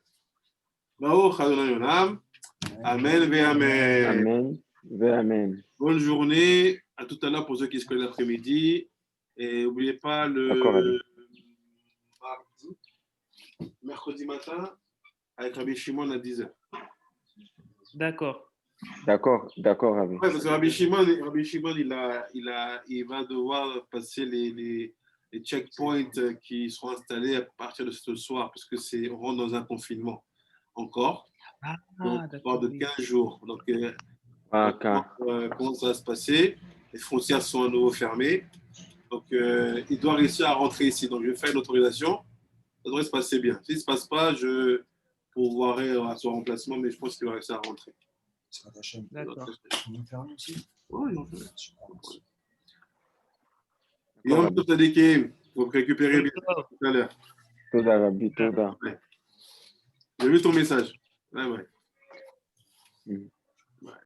Amen, ve amen. Amen, ve amen. Bonne journée. À tout à l'heure pour ceux qui se connaissent l'après-midi. Et n'oubliez pas le mercredi matin avec Rabbi Shimon à 10h. D'accord. D'accord, Rabbi. Ouais, parce que Rabbi Shimon il va devoir passer les checkpoints qui seront installés à partir de ce soir, parce que on rentre dans un confinement encore. Donc, on parle de 15 jours. Donc, comment ça va se passer? Les frontières sont à nouveau fermées. Donc, il doit réussir à rentrer ici. Donc, je vais faire une autorisation. Ça devrait se passer bien. S'il ne se passe pas, je pourvoirai à son remplacement, mais je pense qu'il va réussir à rentrer. D'accord. On fait un aussi. Oui, on fait. Et on peut t'indiquer, vous récupérer bien tout à l'heure. Toda, Rabbi, Toda. J'ai vu ton message. Ouais.